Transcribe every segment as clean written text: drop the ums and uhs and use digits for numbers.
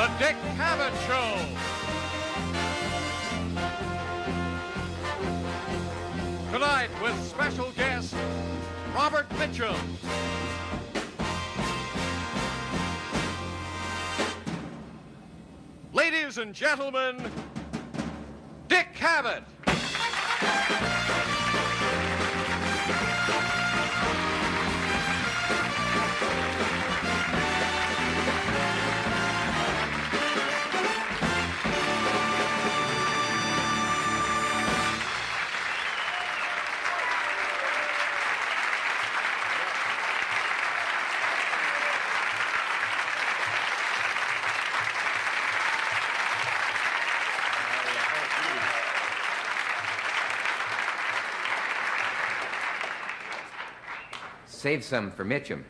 The Dick Cavett Show. Tonight with special guest, Robert Mitchum. Ladies and gentlemen, Dick Cavett. Save some for Mitchum.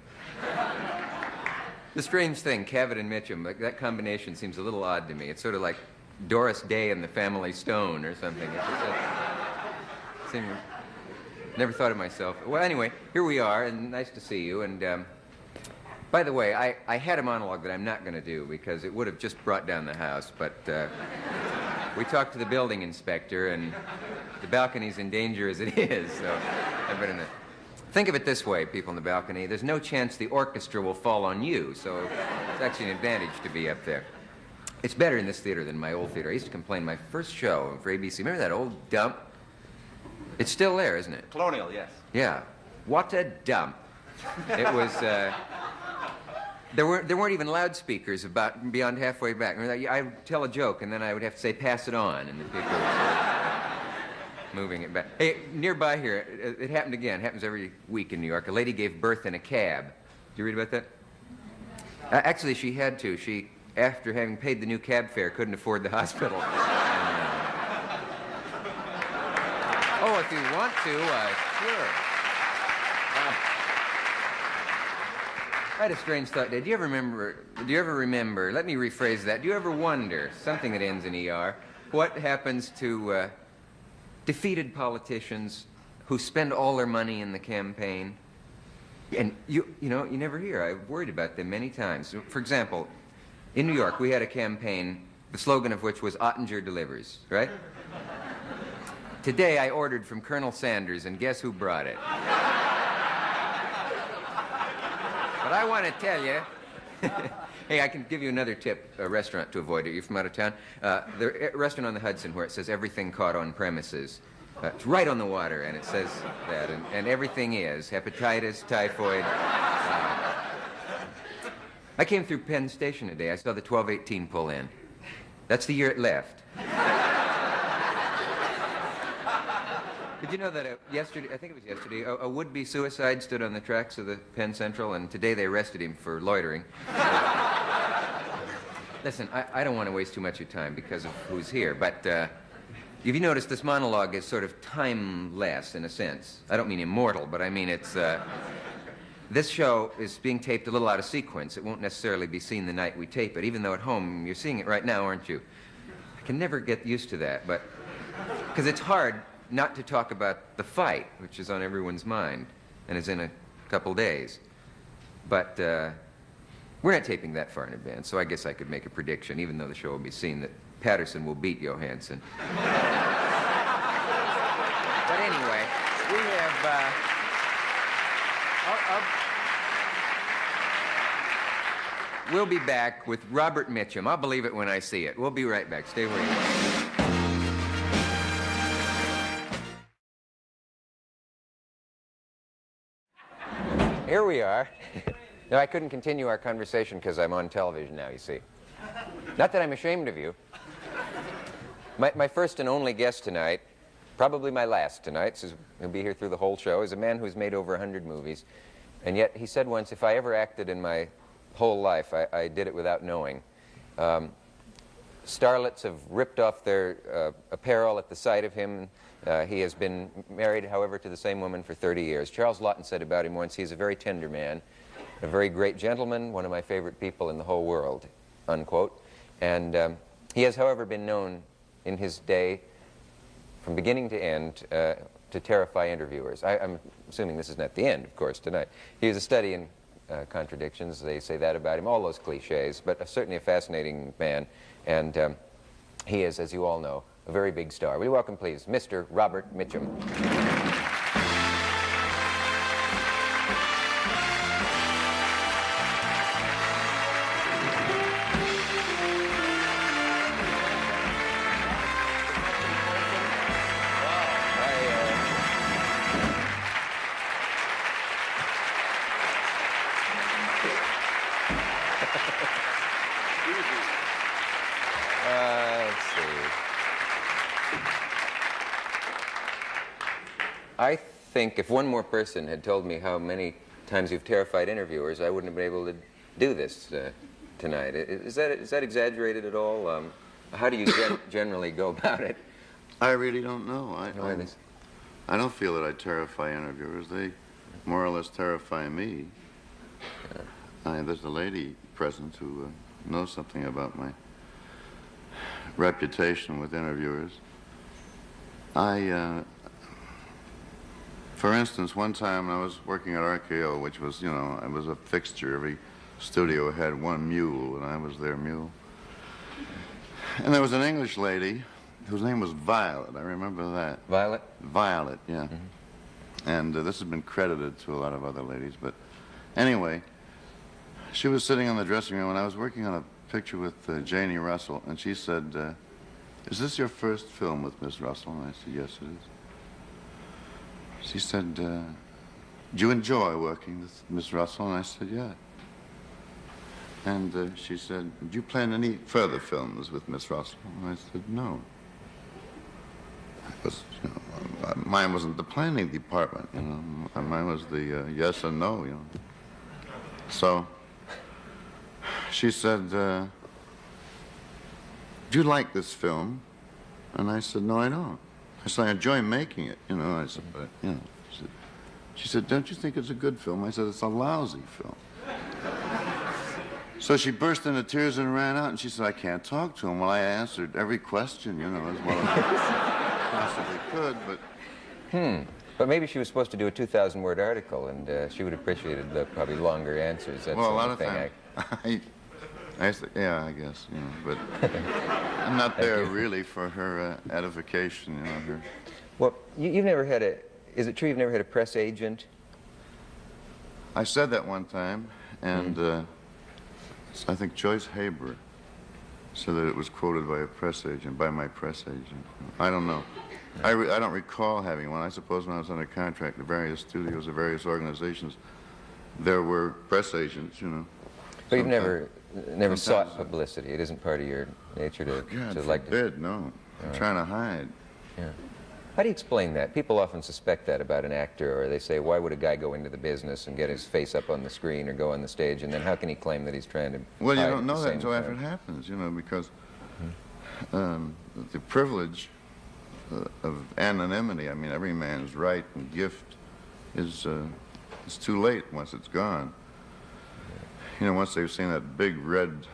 The strange thing, Cavett and Mitchum, like, that combination seems a little odd to me. It's sort of like Doris Day and the Family Stone or something. It's just never thought of myself. Well, anyway, here we are, and nice to see you. And by the way, I had a monologue that I'm not going to do because it would have just brought down the house, but we talked to the building inspector, and the balcony's in danger as it is, so I better not. Think of it this way, people in the balcony. There's no chance the orchestra will fall on you, so it's actually an advantage to be up there. It's better in this theater than my old theater. I used to complain my first show for ABC. Remember that old dump? It's still there, isn't it? Colonial, yes. Yeah. What a dump. It was, there weren't even loudspeakers about beyond halfway back. Remember that? I would tell a joke, and then I would have to say, pass it on, and the people would start moving it back. Hey, nearby here, it happened again. It happens every week in New York. A lady gave birth in a cab. Did you read about that? Actually, she had to. She, after having paid the new cab fare, couldn't afford the hospital. Oh, if you want to, sure. I had a strange thought. Do you ever remember, let me rephrase that, do you ever wonder, something that ends in ER, what happens to defeated politicians who spend all their money in the campaign? And you never hear. I've worried about them many times. For example, in New York, we had a campaign, the slogan of which was Ottinger delivers, right? Today, I ordered from Colonel Sanders, and guess who brought it? But I want to tell you, hey, I can give you another tip, a restaurant to avoid. Are you from out of town? The restaurant on the Hudson where it says everything caught on premises. It's right on the water, and it says that, and everything is hepatitis, typhoid. I came through Penn Station today. I saw the 1218 pull in. That's the year it left. Did you know that yesterday, I think it was yesterday, a would-be suicide stood on the tracks of the Penn Central, and today they arrested him for loitering. Listen, I don't want to waste too much of your time because of who's here, but if you notice, this monologue is sort of timeless in a sense. I don't mean immortal, but I mean it's... This show is being taped a little out of sequence. It won't necessarily be seen the night we tape it, even though at home you're seeing it right now, aren't you? I can never get used to that, but... Because it's hard not to talk about the fight, which is on everyone's mind, and is in a couple days. But we're not taping that far in advance, so I guess I could make a prediction, even though the show will be seen, that Patterson will beat Johansson. But anyway, we have... We'll be back with Robert Mitchum. I'll believe it when I see it. We'll be right back. Stay where you are. Here we are. No, I couldn't continue our conversation because I'm on television now, you see. Not that I'm ashamed of you. My first and only guest tonight, probably my last tonight, since he'll be here through the whole show, is a man who's made over 100 movies. And yet he said once, if I ever acted in my whole life, I did it without knowing. Starlets have ripped off their apparel at the sight of him. He has been married, however, to the same woman for 30 years. Charles Laughton said about him once, he's a very tender man, a very great gentleman, one of my favorite people in the whole world, unquote. And he has, however, been known in his day, from beginning to end, to terrify interviewers. I'm assuming this is not the end, of course, tonight. He was a study in contradictions. They say that about him, all those cliches, but certainly a fascinating man. And he is, as you all know, a very big star. We welcome, please, Mr. Robert Mitchum. Let's see. I think if one more person had told me how many times you've terrified interviewers, I wouldn't have been able to do this tonight. Is that exaggerated at all? How do you generally go about it? I really don't know. I don't feel that I terrify interviewers. They more or less terrify me. There's a lady present who knows something about my reputation with interviewers. For instance, one time I was working at RKO, which was, I was a fixture. Every studio had one mule, and I was their mule. And there was an English lady whose name was Violet. I remember that. Violet? Violet, yeah. Mm-hmm. And this has been credited to a lot of other ladies, but anyway, she was sitting in the dressing room, and I was working on a picture with Janie Russell, and she said, is this your first film with Miss Russell? And I said, yes, it is. She said, do you enjoy working with Miss Russell? And I said, yeah. And she said, do you plan any further films with Miss Russell? And I said, no. It was, mine wasn't the planning department, Mine was the yes and no, So she said, do you like this film? And I said, no, I don't. I said, I enjoy making it, I said, but, She said, don't you think it's a good film? I said, it's a lousy film. So she burst into tears and ran out, and she said, I can't talk to him. Well, I answered every question, as well as I possibly could, but... But maybe she was supposed to do a 2,000-word article, and she would have appreciated the probably longer answers. That's well, a lot of thing. times, I said, yeah, I guess, but I'm not there really for her edification, her... Well, you've never had is it true you've never had a press agent? I said that one time, and I think Joyce Haber said that it was quoted by a press agent, by my press agent. I don't know. I don't recall having one. I suppose when I was under contract to various studios or various organizations, there were press agents, But you've never sought publicity. It isn't part of your nature to like to... no. I'm trying to hide. Yeah. How do you explain that? People often suspect that about an actor, or they say, why would a guy go into the business and get his face up on the screen or go on the stage, and then how can he claim that he's trying to... Well, you don't know that until after it happens, because the privilege of anonymity, every man's right and gift is it's too late once it's gone. Once they've seen that big red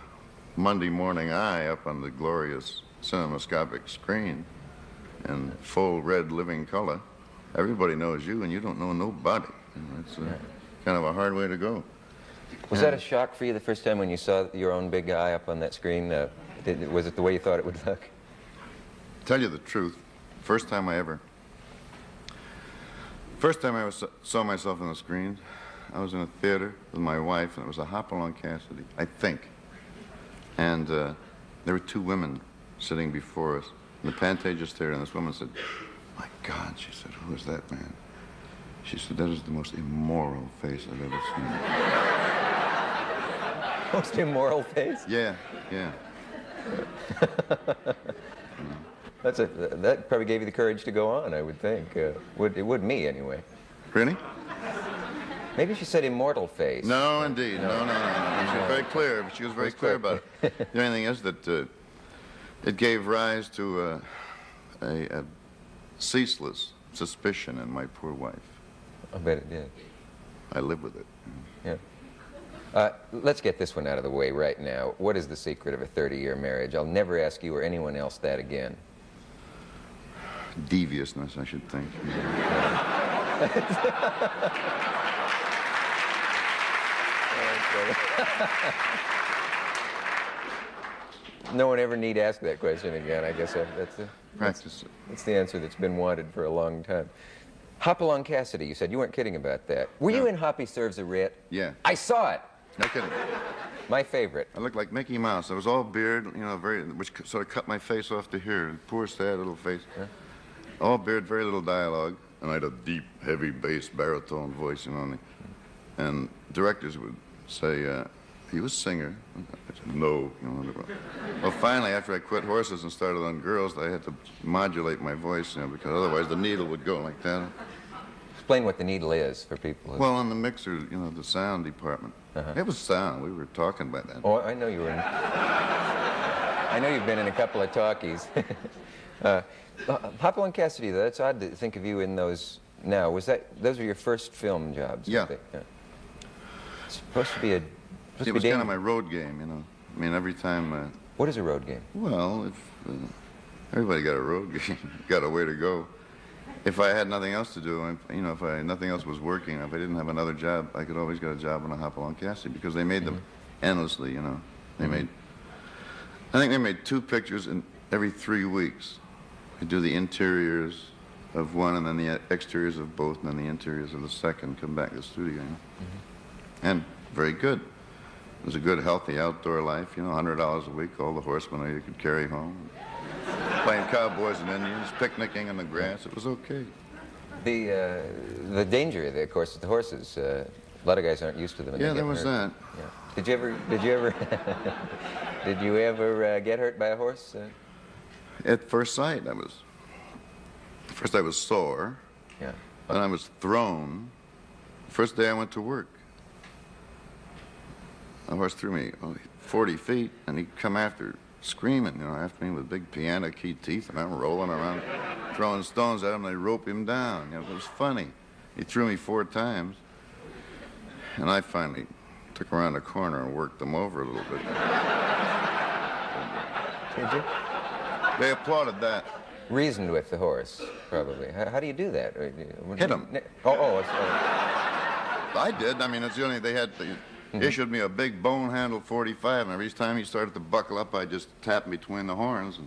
Monday morning eye up on the glorious cinemascopic screen and full red living color, everybody knows you and you don't know nobody. It's kind of a hard way to go. Was that a shock for you the first time when you saw your own big eye up on that screen? Was it the way you thought it would look? Tell you the truth, first time I saw myself on the screen, I was in a theater with my wife, and it was a Hopalong Cassidy, I think. And there were two women sitting before us in the Pantages Theater, and this woman said, my God, she said, who is that man? She said, that is the most immoral face I've ever seen. Most immoral face? Yeah. That probably gave you the courage to go on, I would think. It would me, anyway. Really? Maybe she said immortal face. No, indeed. No. She was very clear. She was very clear about it. The only thing is that it gave rise to a ceaseless suspicion in my poor wife. I bet it did. I live with it. Yeah. Let's get this one out of the way right now. What is the secret of a 30-year marriage? I'll never ask you or anyone else that again. Deviousness, I should think. No one ever need ask that question again. I guess Practice it. that's the answer that's been wanted for a long time. Hopalong Cassidy, you said you weren't kidding about that. Were you in Hoppy Serves a Writ? Yeah. I saw it. No kidding. My favorite. I looked like Mickey Mouse. I was all beard, you know, which sort of cut my face off to here. Poor, sad little face. Huh? All beard, very little dialogue. And I had a deep, heavy bass baritone voice, you know. And directors would say, he was a singer. I said, no. You know, well, finally, after I quit horses and started on girls, I had to modulate my voice, you know, because otherwise the needle would go like that. Explain what the needle is for people. Well, on the mixer, you know, the sound department. It was sound. We were talking by then. Oh, I know you were in. I know you've been in a couple of talkies. Hopalong Cassidy, though, that's odd to think of you in those now. Those were your first film jobs? Yeah. Yeah. It's supposed to be a. It was kind of my road game, you know. I mean, every time. What is a road game? Well, if everybody got a road game, got a way to go. If I had nothing else to do, you know, if nothing else was working, if I didn't have another job, I could always get a job on a Hopalong Cassidy because they made them endlessly, you know. They made. I think they made 2 pictures in every 3 weeks. They do the interiors of one, and then the exteriors of both, and then the interiors of the second. Come back to the studio, you know. And very good. It was a good, healthy outdoor life, you know, $100 a week, all the horsemen you could carry home. Playing cowboys and Indians, picnicking in the grass, it was okay. The danger, of course, with the horses, a lot of guys aren't used to them. And Yeah, they there get was hurt. that. Yeah. Did you ever get hurt by a horse? At first sight, first I was sore, Yeah. then I was thrown. First day I went to work. A horse threw me 40 feet, and he'd come screaming, you know, after me with big piano key teeth, and I'm rolling around, throwing stones at him, and they rope him down. You know, it was funny. He threw me 4 times, and I finally took around the corner and worked them over a little bit. Did you? They applauded that. Reasoned with the horse, probably. How do you do that? Hit him. Oh. I did. I mean, it's the only they had. Issued me a big bone-handled 45, and every time he started to buckle up, I just tapped between the horns and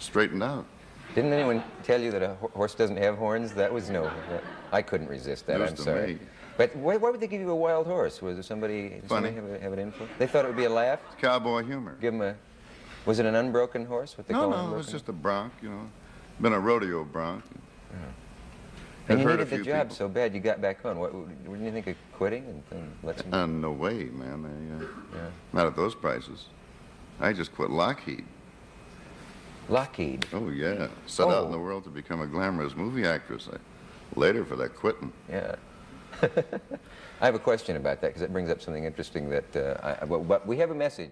straightened out. Didn't anyone tell you that a horse doesn't have horns? That was no. I couldn't resist that. News I'm to sorry. me. But why would they give you a wild horse? Was there somebody? Did Funny. somebody have an info? They thought it would be a laugh. Cowboy humor. Give them a. Was it an unbroken horse? What they call No, it was just a bronc, you know. Been a rodeo bronc. And you hurt a needed the few job people. so bad you got back on. Wouldn't you think of quitting and let some? No way, man. Yeah. Not at those prices. I just quit Lockheed. Lockheed. Oh, yeah. Set out in the world to become a glamorous movie actress. Later for that quitting. Yeah. I have a question about that because it brings up something interesting that we have a message.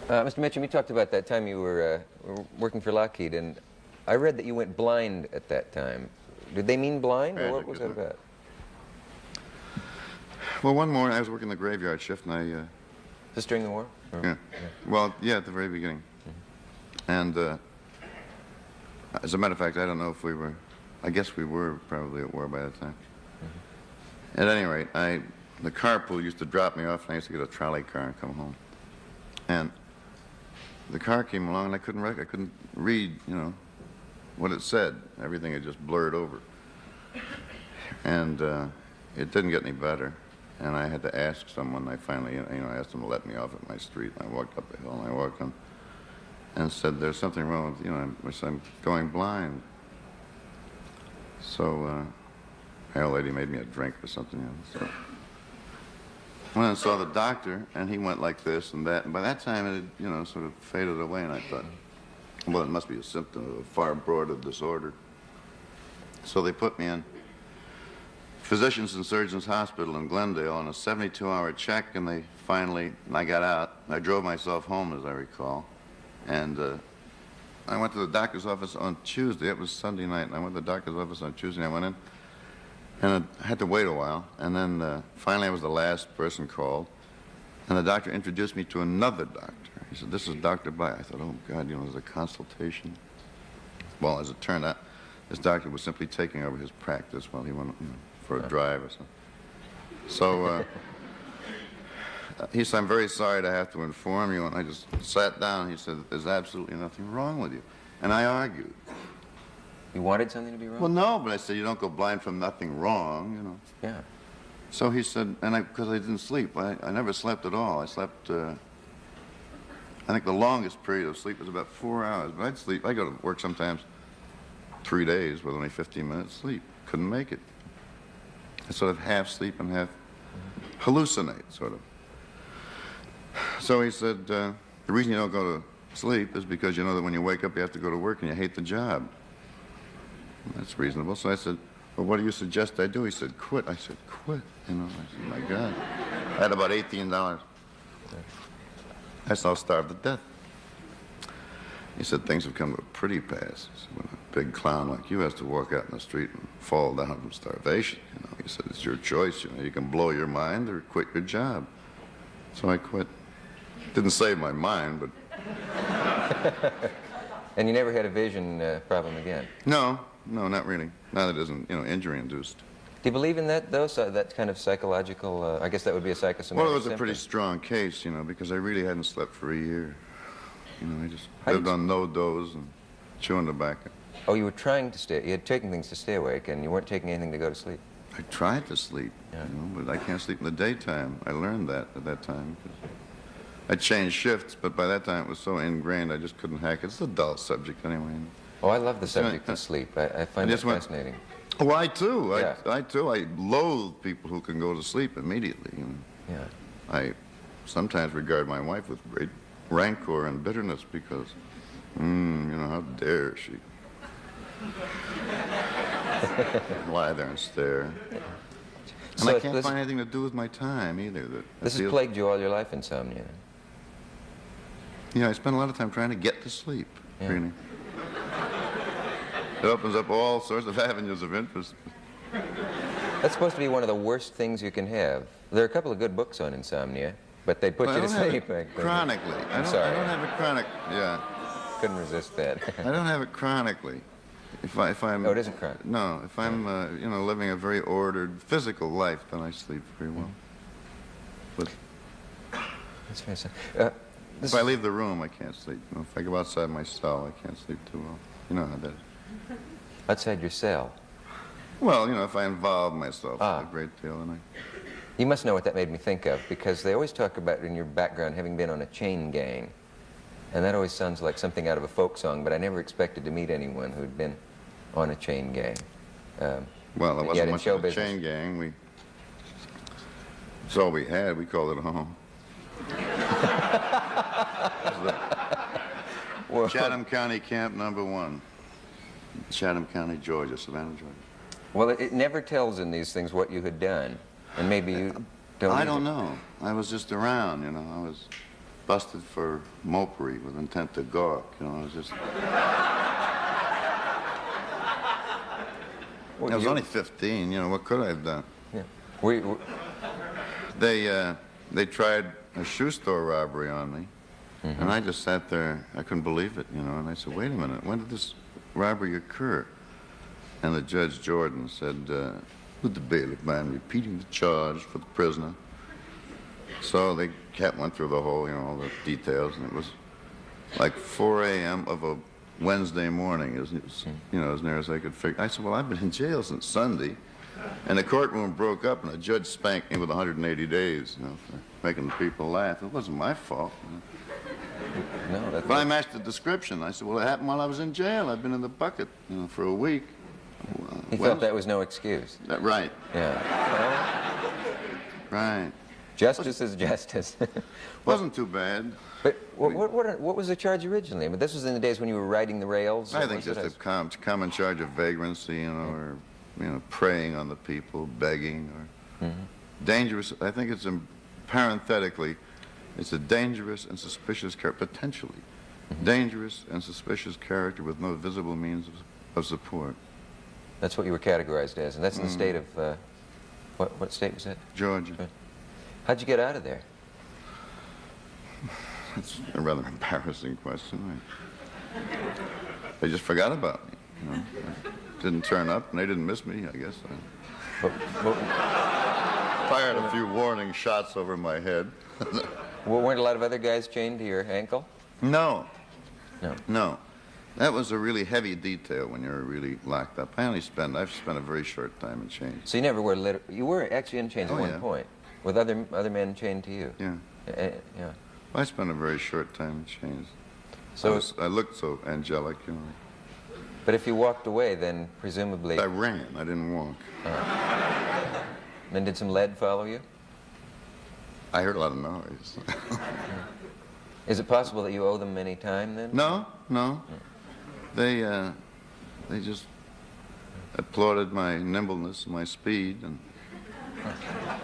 Mr. Mitchum, you talked about that time you were working for Lockheed, and I read that you went blind at that time. Did they mean blind, or what was that about? Well, one morning I was working the graveyard shift, and Is this during the war? Or? Yeah. Well, yeah, at the very beginning. And as a matter of fact, I don't know if we were. I guess we were probably at war by that time. At any rate, the carpool used to drop me off, and I used to get a trolley car and come home. And the car came along, and I couldn't read, you know, what it said. Everything had just blurred over. And it didn't get any better. And I had to ask someone. I finally, you know, asked them to let me off at my street. And I walked up the hill, and I walked on, and said, "There's something wrong with, you know, I'm going blind." So the old lady made me a drink or something. You know, so. Went and saw the doctor, and he went like this and that. And by that time, it had, you know, sort of faded away, and I thought, well, it must be a symptom of a far broader disorder. So they put me in Physicians and Surgeons Hospital in Glendale on a 72-hour check, and I got out. I drove myself home, as I recall. And I went to the doctor's office on Tuesday. It was Sunday night, and I went to the doctor's office on Tuesday, and I went in. And I had to wait a while, and then finally I was the last person called, and the doctor introduced me to another doctor. He said, "This is Dr. Bly." I thought, oh, God, you know, there's a consultation. Well, as it turned out, this doctor was simply taking over his practice while he went, you know, for a drive or something. So he said, I'm very sorry to have to inform you. And I just sat down and he said, there's absolutely nothing wrong with you. And I argued. You wanted something to be wrong? Well, no, but I said, you don't go blind from nothing wrong, you know. Yeah. So he said, and because I didn't sleep, I never slept at all. I slept, I think the longest period of sleep was about 4 hours. But I'd sleep, I go to work sometimes 3 days with only 15 minutes sleep. Couldn't make it. I sort of half sleep and half hallucinate, sort of. So he said, the reason you don't go to sleep is because you know that when you wake up you have to go to work and you hate the job. That's reasonable. So I said, well, what do you suggest I do? He said, quit. I said, quit. You know, I said, my God. I had about $18. I said, I'll starve to death. He said, things have come to a pretty pass. He said, when a big clown like you has to walk out in the street and fall down from starvation, you know, he said, it's your choice. You know, you can blow your mind or quit your job. So I quit. Didn't save my mind, but... And you never had a vision problem again? No, not really. Not that it isn't, you know, injury-induced. Do you believe in that, though? So that kind of psychological, I guess that would be a psychosomatic Well, it was a symptom. pretty strong case, you know, because I really hadn't slept for a year. You know, I just lived on no-dose and chewing tobacco. Oh, you were trying to stay, you had taken things to stay awake, and you weren't taking anything to go to sleep? I tried to sleep, Yeah. you know, but I can't sleep in the daytime. I learned that at that time. I changed shifts, but by that time it was so ingrained I just couldn't hack it. It's a dull subject anyway. Oh, I love the subject of sleep. I find it fascinating. Oh, I too. Yeah. I too. I loathe people who can go to sleep immediately. You know. Yeah. I sometimes regard my wife with great rancor and bitterness because, you know, how dare she lie there and stare. And So I can't find anything to do with my time either. This has plagued you all your life, insomnia. You know, I spend a lot of time trying to get to sleep, Yeah. really. It opens up all sorts of avenues of interest. That's supposed to be one of the worst things you can have. There are a couple of good books on insomnia, but they put Well, you I to don't have sleep. it chronically. I'm sorry. I don't have it chronic. Yeah, Couldn't resist that. I don't have it chronically. If I'm. Oh, it isn't chronic. No, if I'm, you know, living a very ordered physical life, then I sleep very well. But That's fascinating. if I leave the room, I can't sleep. You know, if I go outside my cell, I can't sleep too well. You know how that is. Outside your cell. Well, you know, if I involve myself Ah. a great deal, then You must know what that made me think of, because they always talk about in your background having been on a chain gang. And that always sounds like something out of a folk song, but I never expected to meet anyone who'd been on a chain gang. well, it Yet wasn't in much show of a business. chain gang. It's all we had. We called it home. Well, Chatham County Camp Number 1. Chatham County, Georgia, Savannah, Georgia. well, it never tells in these things what you had done. And maybe you don't... I either. don't know. I was just around, you know. I was busted for mopery with intent to gawk, you know. I was just... Well, I was you- only 15, you know. What could I have done? Yeah. They tried a shoe store robbery on me, Mm-hmm. and I just sat there. I couldn't believe it, you know. And I said, "Wait a minute. When did this robbery occur?" And the Judge Jordan said, "Would the bailiff mind repeating the charge for the prisoner?" So they went through the whole, you know, all the details, and it was like 4 a.m. of a Wednesday morning, you know, as near as I could figure. I said, "Well, I've been in jail since Sunday." And the courtroom broke up, and the judge spanked me with 180 days, you know, for making the people laugh. It wasn't my fault. You know. No, that's... But I matched the description. I said, "Well, it happened while I was in jail. I've been in the bucket, you know, for a week." He felt that was no excuse. Right, Yeah. right. Justice is justice. Wasn't too bad. But what was the charge originally? I mean, this was in the days when you were riding the rails? I think just a common charge of vagrancy, you know, or, you know, preying on the people, begging, or dangerous. I think it's parenthetically, it's a dangerous and suspicious character, potentially dangerous and suspicious character with no visible means of support. That's what you were categorized as, and that's in the state of, what state was that? Georgia. How'd you get out of there? It's a rather embarrassing question. They just forgot about me. You know? I didn't turn up, and they didn't miss me, I guess. But, but, Fired a few warning shots over my head. weren't a lot of other guys chained to your ankle? No. No. No. That was a really heavy detail when you were really locked up. I've spent a very short time in chains. So you never were you were actually in chains at one point, with other men chained to you? Yeah. Yeah. I spent a very short time in chains. So I looked so angelic, you know. But if you walked away, then presumably... I ran. I didn't walk. Then did some lead follow you? I heard a lot of noise. Is it possible that you owe them any time then? No. They just applauded my nimbleness, my speed, and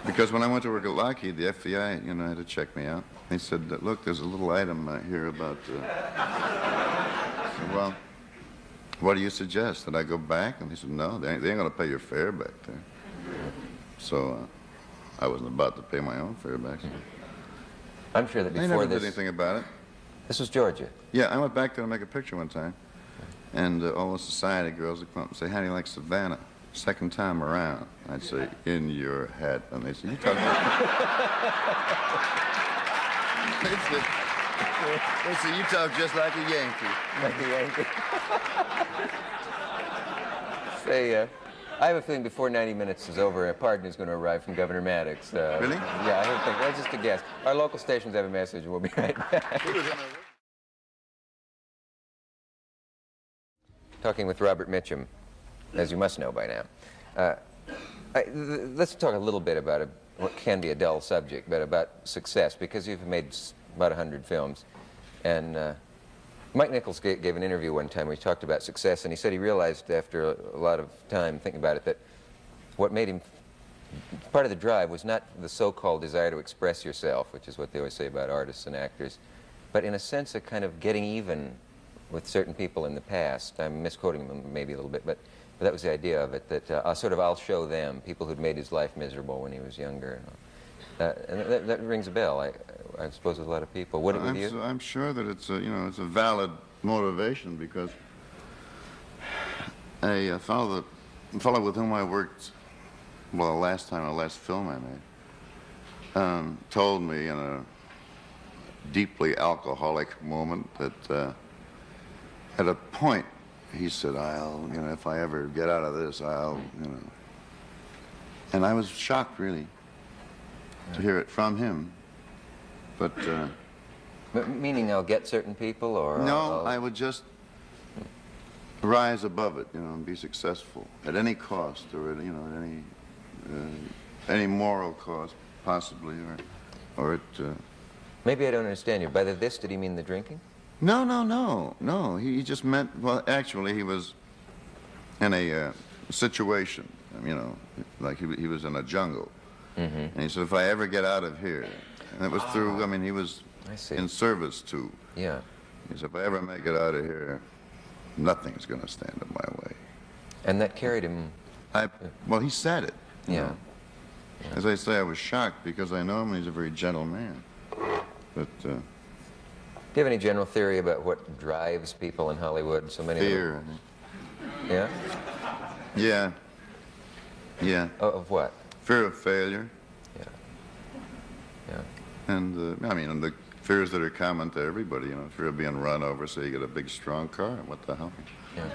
because when I went to work at Lockheed, the FBI, you know, had to check me out. They said, "Look, there's a little item here about." I said, "Well, what do you suggest? That I go back?" And they said, "No, they ain't going to pay your fare back there." So I wasn't about to pay my own fare back. So. I'm sure that They before never this... did anything about it. This was Georgia. Yeah, I went back there to make a picture one time, and all the society girls would come up and say, "How do you like Savannah?" Second time around, I'd say, "In your head," and they said, "You talk about." They said, "You talk just like a Yankee." Like a Yankee. Say, I have a feeling before 90 minutes is over, a pardon is going to arrive from Governor Maddox. Really? Yeah, I think that's just a guess. Our local stations have a message, and we'll be right back. Talking with Robert Mitchum, as you must know by now. Let's talk a little bit about what can be a dull subject, but about success, because you've made about 100 films. And Mike Nichols gave an interview one time where he talked about success, and he said he realized after a lot of time thinking about it that what made him, part of the drive was not the so-called desire to express yourself, which is what they always say about artists and actors, but in a sense a kind of getting even with certain people in the past. I'm misquoting them maybe a little bit, but that was the idea of it, that I'll show them, people who'd made his life miserable when he was younger. And that rings a bell, I suppose, with a lot of people. Would it with you? I'm sure that it's a valid motivation, because a fellow with whom I worked, well, the last film I made, told me in a deeply alcoholic moment that at a point he said, if I ever get out of this, and I was shocked, really, to hear it from him. But meaning I'll get certain people, or no, I would just rise above it, and be successful at any cost, or at any moral cost, possibly, or at. Maybe I don't understand you. By this, did he mean the drinking? No. He just meant, well, actually, he was in a situation, like he was in a jungle. Mm-hmm. And he said, if I ever get out of here, and it was through, he was in service to. Yeah. He said, if I ever make it out of here, nothing's going to stand in my way. And that carried him. Well, he said it. Yeah. As I say, I was shocked because I know him and he's a very gentle man. But. Do you have any general theory about what drives people in Hollywood? So many. Fear. Yeah. Yeah. Yeah. Of what? Fear of failure. Yeah. And and the fears that are common to everybody, fear of being run over, so you get a big, strong car. What the hell? Yeah.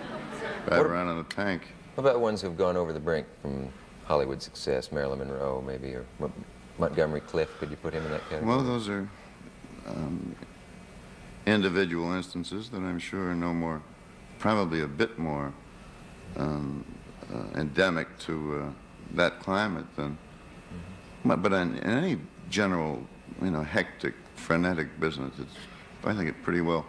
Ride around in a tank. What about ones who've gone over the brink from Hollywood success? Marilyn Monroe, maybe, or Montgomery Clift. Could you put him in that category? Well, those are individual instances that I'm sure are no more, probably a bit more endemic to that climate than. But in any general, hectic, frenetic business, I think it pretty well,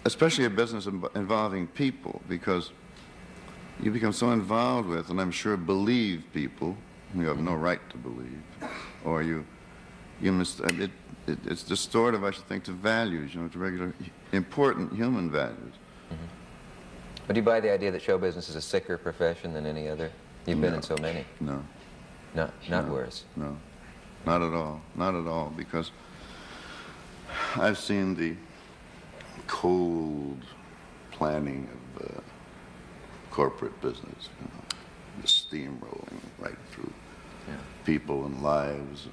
especially a business involving people, because you become so involved with, and I'm sure believe people you have no right to believe, or it's distortive, I should think, to values, to regular, important human values. Mm-hmm. But do you buy the idea that show business is a sicker profession than any other? You've been in so many. No. Not worse. No, not at all. Not at all, because I've seen the cold planning of corporate business. just steamrolling right through people and lives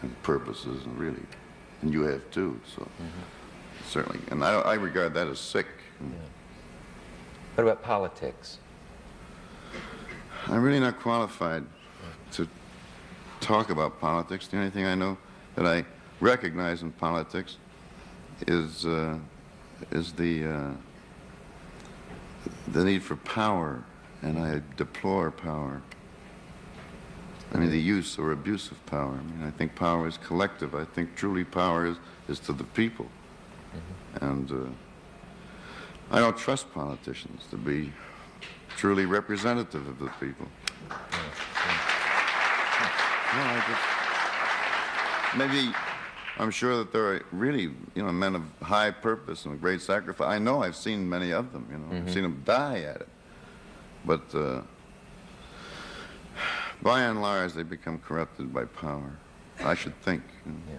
and purposes, and really, and you have too. So certainly, and I regard that as sick. What about politics? I'm really not qualified to talk about politics. The only thing I know that I recognize in politics is the need for power, and I deplore power. I mean, the use or abuse of power. I mean, I think power is collective. I think truly power is to the people. And I don't trust politicians to be truly representative of the people. No, maybe I'm sure that there are really, men of high purpose and great sacrifice. I know I've seen many of them, I've seen them die at it. But by and large, they become corrupted by power, I should think.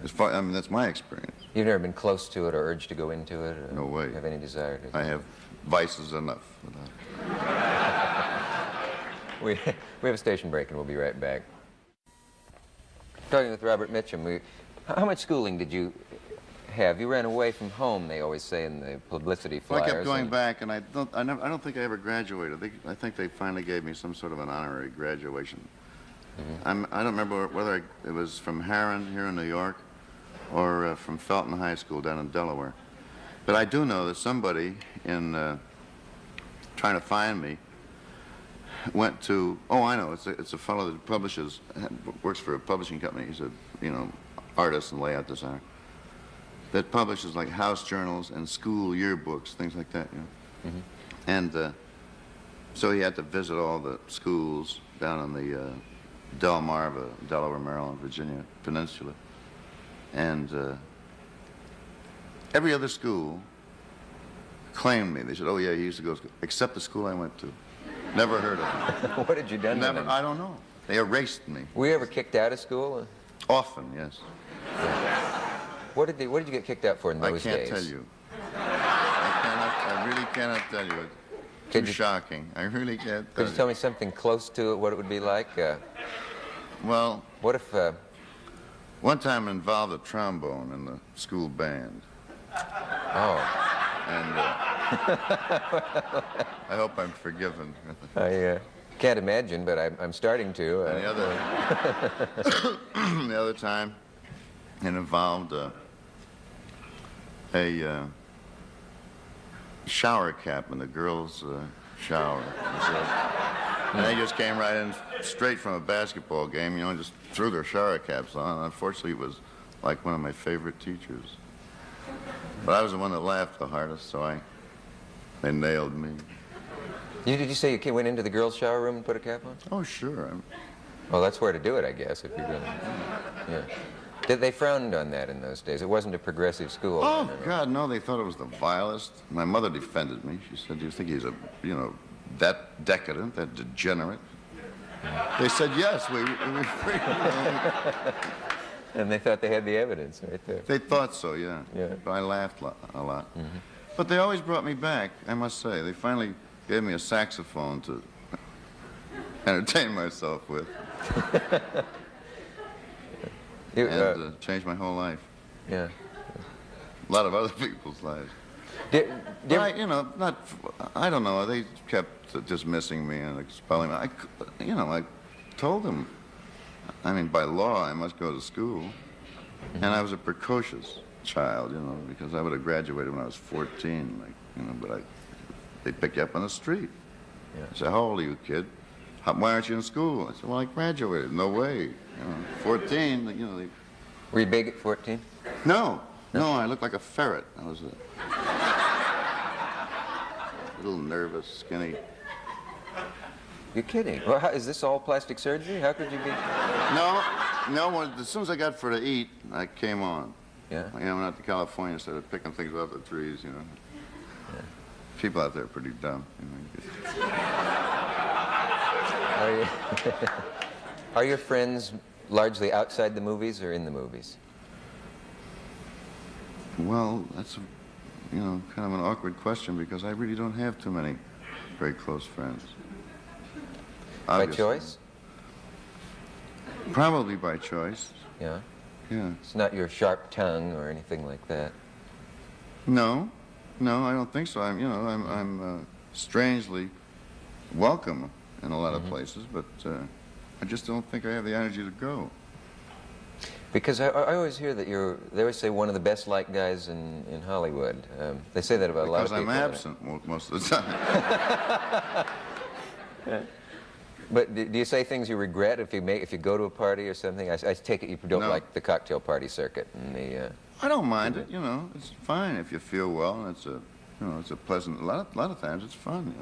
As far, I mean, that's my experience. You've never been close to it or urged to go into it? Or no way. Have any desire to? I have vices enough for that. We have a station break, and we'll be right back. Talking with Robert Mitchum, how much schooling did you have? You ran away from home, they always say in the publicity flyers. Well, I kept going back, and I don't think I ever graduated. I think they finally gave me some sort of an honorary graduation. I don't remember whether it was from Harran here in New York or from Felton High School down in Delaware. But I do know that somebody in trying to find me went to, I know, it's a fellow that publishes, works for a publishing company. He's a, artist and layout designer that publishes like house journals and school yearbooks, things like that, And so he had to visit all the schools down on the Delmarva, Delaware, Maryland, Virginia Peninsula. And every other school claimed me. They said, oh yeah, he used to go to school, except the school I went to. Never heard of him. What did you do? Never, I don't know. They erased me. Were you ever kicked out of school? Often, yes. What did you get kicked out for in those days? I can't tell you. I really cannot tell you. It's too shocking. I really can't tell you. Could you tell me something close to it, what it would be like? Well, what if... one time involved a trombone in the school band. Oh. And I hope I'm forgiven. I can't imagine, but I'm starting to. And the other time, it involved a shower cap in the girls' shower. And they just came right in straight from a basketball game, and just threw their shower caps on. Unfortunately, it was like one of my favorite teachers. But I was the one that laughed the hardest, so they nailed me. Did you say you went into the girls' shower room and put a cap on? Oh, sure. Well, that's where to do it, I guess, if you're going to... Yeah. They frowned on that in those days. It wasn't a progressive school. Oh, God, no. They thought it was the vilest. My mother defended me. She said, do you think he's that decadent, that degenerate? They said, yes, we And they thought they had the evidence right there. They thought so, yeah. But I laughed a lot. But they always brought me back, I must say. They finally gave me a saxophone to entertain myself with. And changed my whole life. Yeah. A lot of other people's lives. I don't know. They kept dismissing me and expelling me. I told them, I mean, by law, I must go to school. And I was a precocious child, because I would have graduated when I was 14, but they pick you up on the street. I said, how old are you, kid? Why aren't you in school? I said, well, I graduated. No way. 14, they... Were you big at 14? No, I looked like a ferret. I was a little nervous, skinny. You're kidding. Well, is this all plastic surgery? How could you be... No, as soon as I got for to eat, I came on. Yeah? I went out to California, started picking things off the trees, Yeah. People out there are pretty dumb. Are your friends largely outside the movies or in the movies? Well, that's kind of an awkward question because I really don't have too many very close friends. obviously. By choice? Probably by choice. Yeah. Yeah. It's not your sharp tongue or anything like that. No, I don't think so. I'm strangely welcome in a lot of places, but I just don't think I have the energy to go. Because I always hear that they always say one of the best liked guys in Hollywood. They say that about a lot of people. Because I'm absent most of the time. But do you say things you regret if you go to a party or something? I take it you don't No. like the cocktail party circuit and the. I don't mind it. It's fine if you feel well, and it's a pleasant. A lot of times it's fun.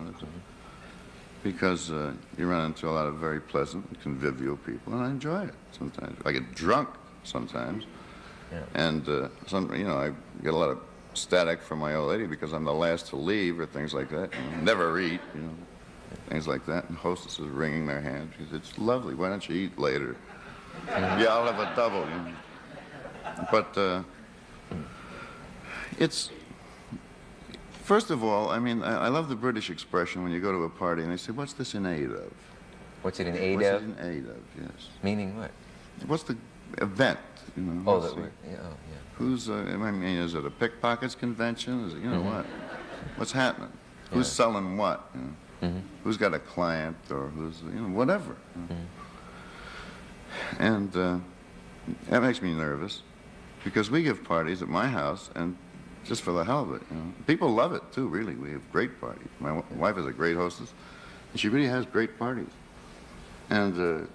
Because you run into a lot of very pleasant and convivial people, and I enjoy it sometimes. I get drunk sometimes, and I get a lot of static from my old lady because I'm the last to leave or things like that. Never eat, things like that. And hostesses wringing their hands because it's lovely. Why don't you eat later? Yeah, I'll have a double. But it's. First of all, I love the British expression when you go to a party and they say, "What's this in aid of?" What's it in aid What's of? it in aid of? Yes. Meaning what? What's the event? Oh, what's that the- word. Yeah, oh, yeah. Who's? Is it a pickpockets convention? Is it what? What's happening? Who's Yeah. selling what? Who's got a client or who's whatever? And that makes me nervous because we give parties at my house and. Just for the hell of it, People love it, too, really. We have great parties. My wife is a great hostess, and she really has great parties. And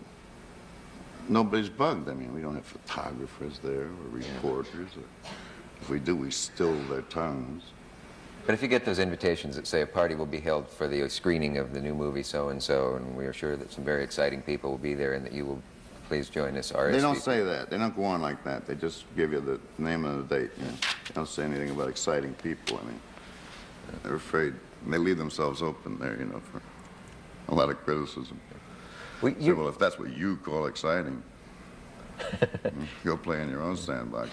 nobody's bugged. We don't have photographers there or reporters. If we do, we still their tongues. But if you get those invitations that say a party will be held for the screening of the new movie so-and-so, and we are sure that some very exciting people will be there and that you will please join us, RSVP. They don't say that. They don't go on like that. They just give you the name and the date. They don't say anything about exciting people. They're afraid. They leave themselves open there, for a lot of criticism. Well, Well, if that's what you call exciting, go play in your own sandbox.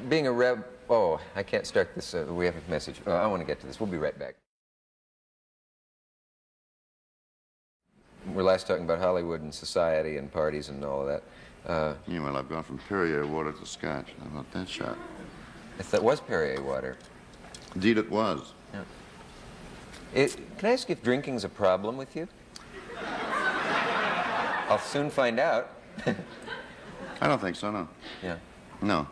Being a reb... Oh, I can't start this. We have a message. I want to get to this. We'll be right back. We're last talking about Hollywood and society and parties and all of that. I've gone from Perrier water to Scotch. How about that shot? That was Perrier water. Indeed it was. Yeah. Can I ask if drinking's a problem with you? I'll soon find out. I don't think so, no. Yeah. No.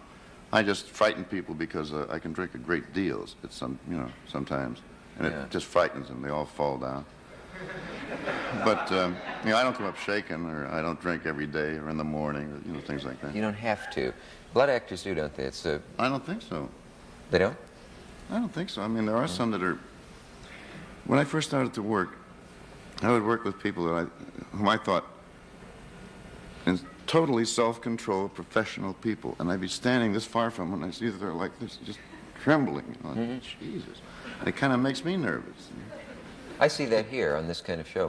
I just frighten people because I can drink a great deal sometimes. And it just frightens them. They all fall down. But, I don't come up shaking, or I don't drink every day or in the morning, or, things like that. You don't have to. A lot of actors do, don't they? I don't think so. They don't? I don't think so. There are some that are... When I first started to work, I would work with people whom I thought in totally self-controlled, professional people. And I'd be standing this far from them, and I see that they're like this, just trembling. Jesus. It kind of makes me nervous. I see that here on this kind of show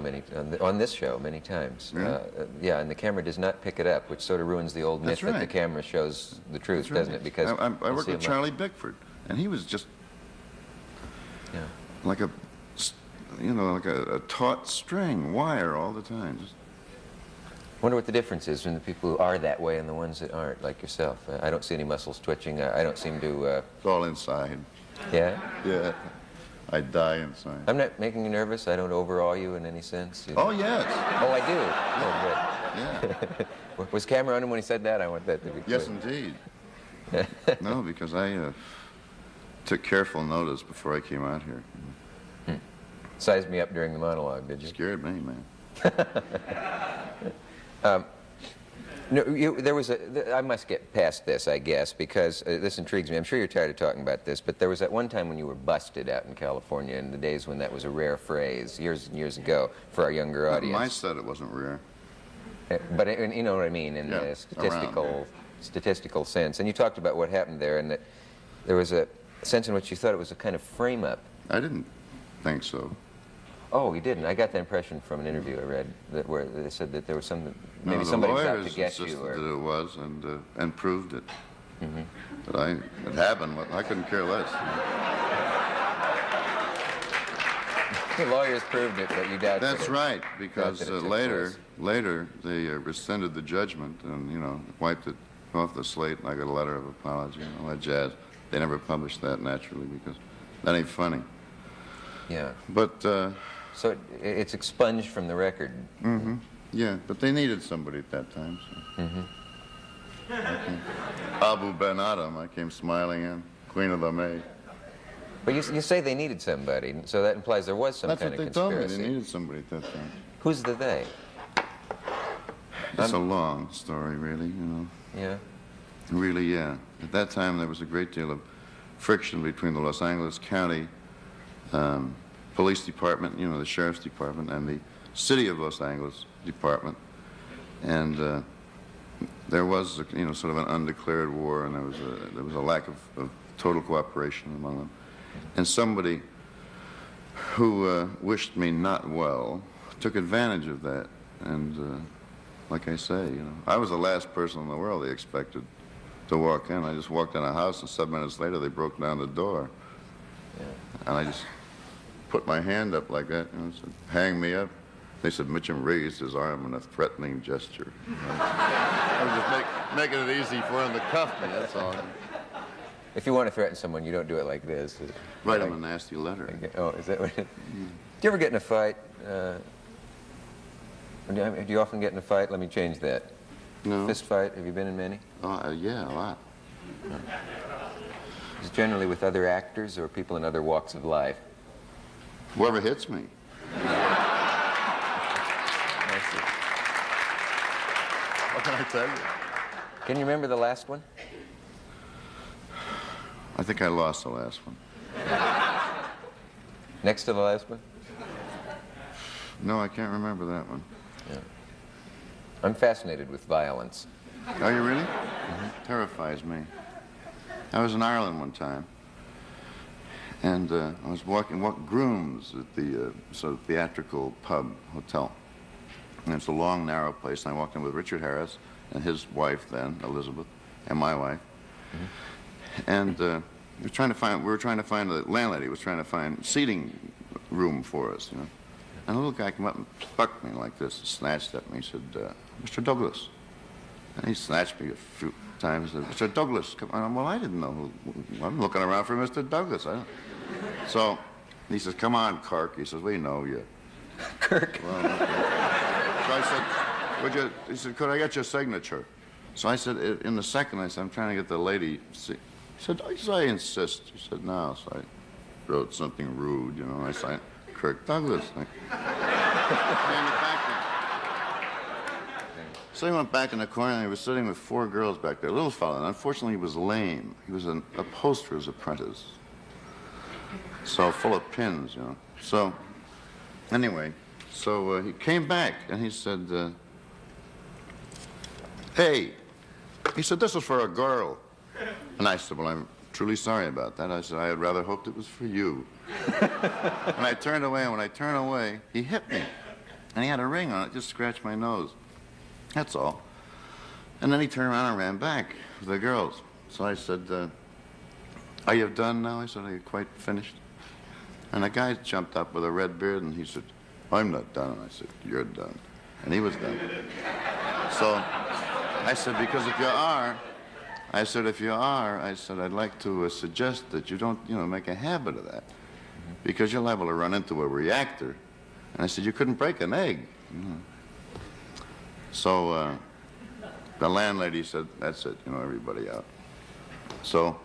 on this show many times. Really? And the camera does not pick it up, which sort of ruins the old myth that the camera shows the truth, doesn't it? Because I worked with Charlie Bickford, and he was just like a taut string, wire all the time. I wonder what the difference is between the people who are that way and the ones that aren't, like yourself. I don't see any muscles twitching. I don't seem to... It's all inside. Yeah? Yeah. I die inside. I'm not making you nervous. I don't overawe you in any sense. Oh, yes. Oh, I do. Oh, good. Yeah. Was camera on him when he said that? I want that to be clear. Yes, indeed. No, because I took careful notice before I came out here. Sized me up during the monologue, did you? Scared me, man. No, I must get past this, I guess, because this intrigues me. I'm sure you're tired of talking about this, but there was that one time when you were busted out in California in the days when that was a rare phrase, years and years ago, for our younger audience. My set, it wasn't rare. But you know what I mean, in the statistical sense. And you talked about what happened there, and that there was a sense in which you thought it was a kind of frame-up. I didn't think so. Oh, you didn't? I got the impression from an interview I read where they said that there was maybe somebody was out to get you. Or... that it was, and proved it. But it happened. I couldn't care less. The lawyers proved it, but you doubt That's that it- right, because that it took later they rescinded the judgment and, you know, wiped it off the slate, and I got a letter of apology and all that jazz. They never published that, naturally, because that ain't funny. Yeah. But, So it's expunged from the record. yeah, but they needed somebody at that time, so. Abu Ben Adam, I came smiling in, Queen of the May. But you say they needed somebody, so that implies there was some That's kind what of they told me, conspiracy. they needed somebody at that time. Who's the they? It's a long story, really, you know. Yeah. Really, yeah. At that time, there was a great deal of friction between the Los Angeles County Police Department, you know, the Sheriff's Department, and the City of Los Angeles Department. And there was, you know, sort of an undeclared war, and there was a lack of total cooperation among them. And somebody who wished me not well took advantage of that. And like I say, you know, I was the last person in the world they expected to walk in. I just walked in a house, and 7 minutes later, they broke down the door. Yeah. And I just put my hand up like that, you know, said, hang me up. They said, Mitchum raised his arm in a threatening gesture. You know? I was just making it easy for him to cuff me, that's all. If you want to threaten someone, you don't do it like this. Write him a nasty letter. Oh, is that what it is? Do you ever get in a fight? Do you often get in a fight? Let me change that. No. Fist fight, have you been in many? Yeah, a lot. Is it generally with other actors or people in other walks of life? Whoever hits me. I see. What can I tell you? Can you remember the last one? I think I lost the last one. Next to the last one? No, I can't remember that one. Yeah. I'm fascinated with violence. Are you really? Terrifies me. I was in Ireland one time, and I was walking grooms at the sort of theatrical pub hotel. And it's a long, narrow place, and I walked in with Richard Harris and his wife then, Elizabeth, and my wife. And we were trying to find, the landlady was trying to find seating room for us, you know. And a little guy came up and plucked me like this, snatched at me. He said, Mr. Douglas. And he snatched me a few times and said, Mr. Douglas, come on. Well, I didn't know who, I'm looking around for Mr. Douglas. So he says, come on, Kirk. He says, we know you. Kirk. Well, okay. So I said, he said, could I get your signature? So I said, in the second, I said, I'm trying to get the lady. He said, I insist. He said, no. So I wrote something rude, you know. I signed Kirk Douglas. So he went back in the corner, and he was sitting with 4 girls back there. A little fella, and unfortunately he was lame. He was a upholsterer's apprentice. So full of pins, you know. So anyway, he came back, and he said, hey, he said, this is for a girl. And I said, well, I'm truly sorry about that. I said, I had rather hoped it was for you. And I turned away, and when I turned away, he hit me. And he had a ring on it, just scratched my nose. That's all. And then he turned around and ran back with the girls. So I said, are you done now? I said, are you quite finished? And a guy jumped up with a red beard, and he said, I'm not done. And I said, you're done. And he was done. So I said, because if you are, I'd like to suggest that you don't, make a habit of that, because you're liable to run into a reactor. And I said, you couldn't break an egg. So the landlady said, that's it, everybody out. So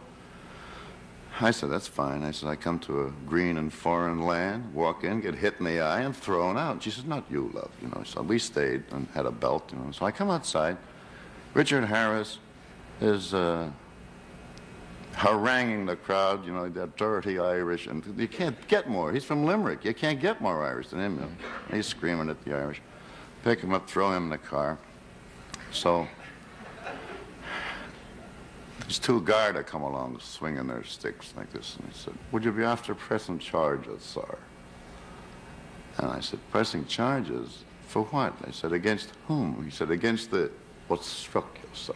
I said, that's fine. I said, I come to a green and foreign land, walk in, get hit in the eye, and thrown out. And she said, not you, love, So we stayed and had a belt, So I come outside. Richard Harris is haranguing the crowd, that dirty Irish, and you can't get more. He's from Limerick. You can't get more Irish than him. And he's screaming at the Irish. Pick him up, throw him in the car. So these 2 guards come along swinging their sticks like this, and he said, would you be after pressing charges, sir? And I said, pressing charges? For what? I said, against whom? He said, against what struck you, sir.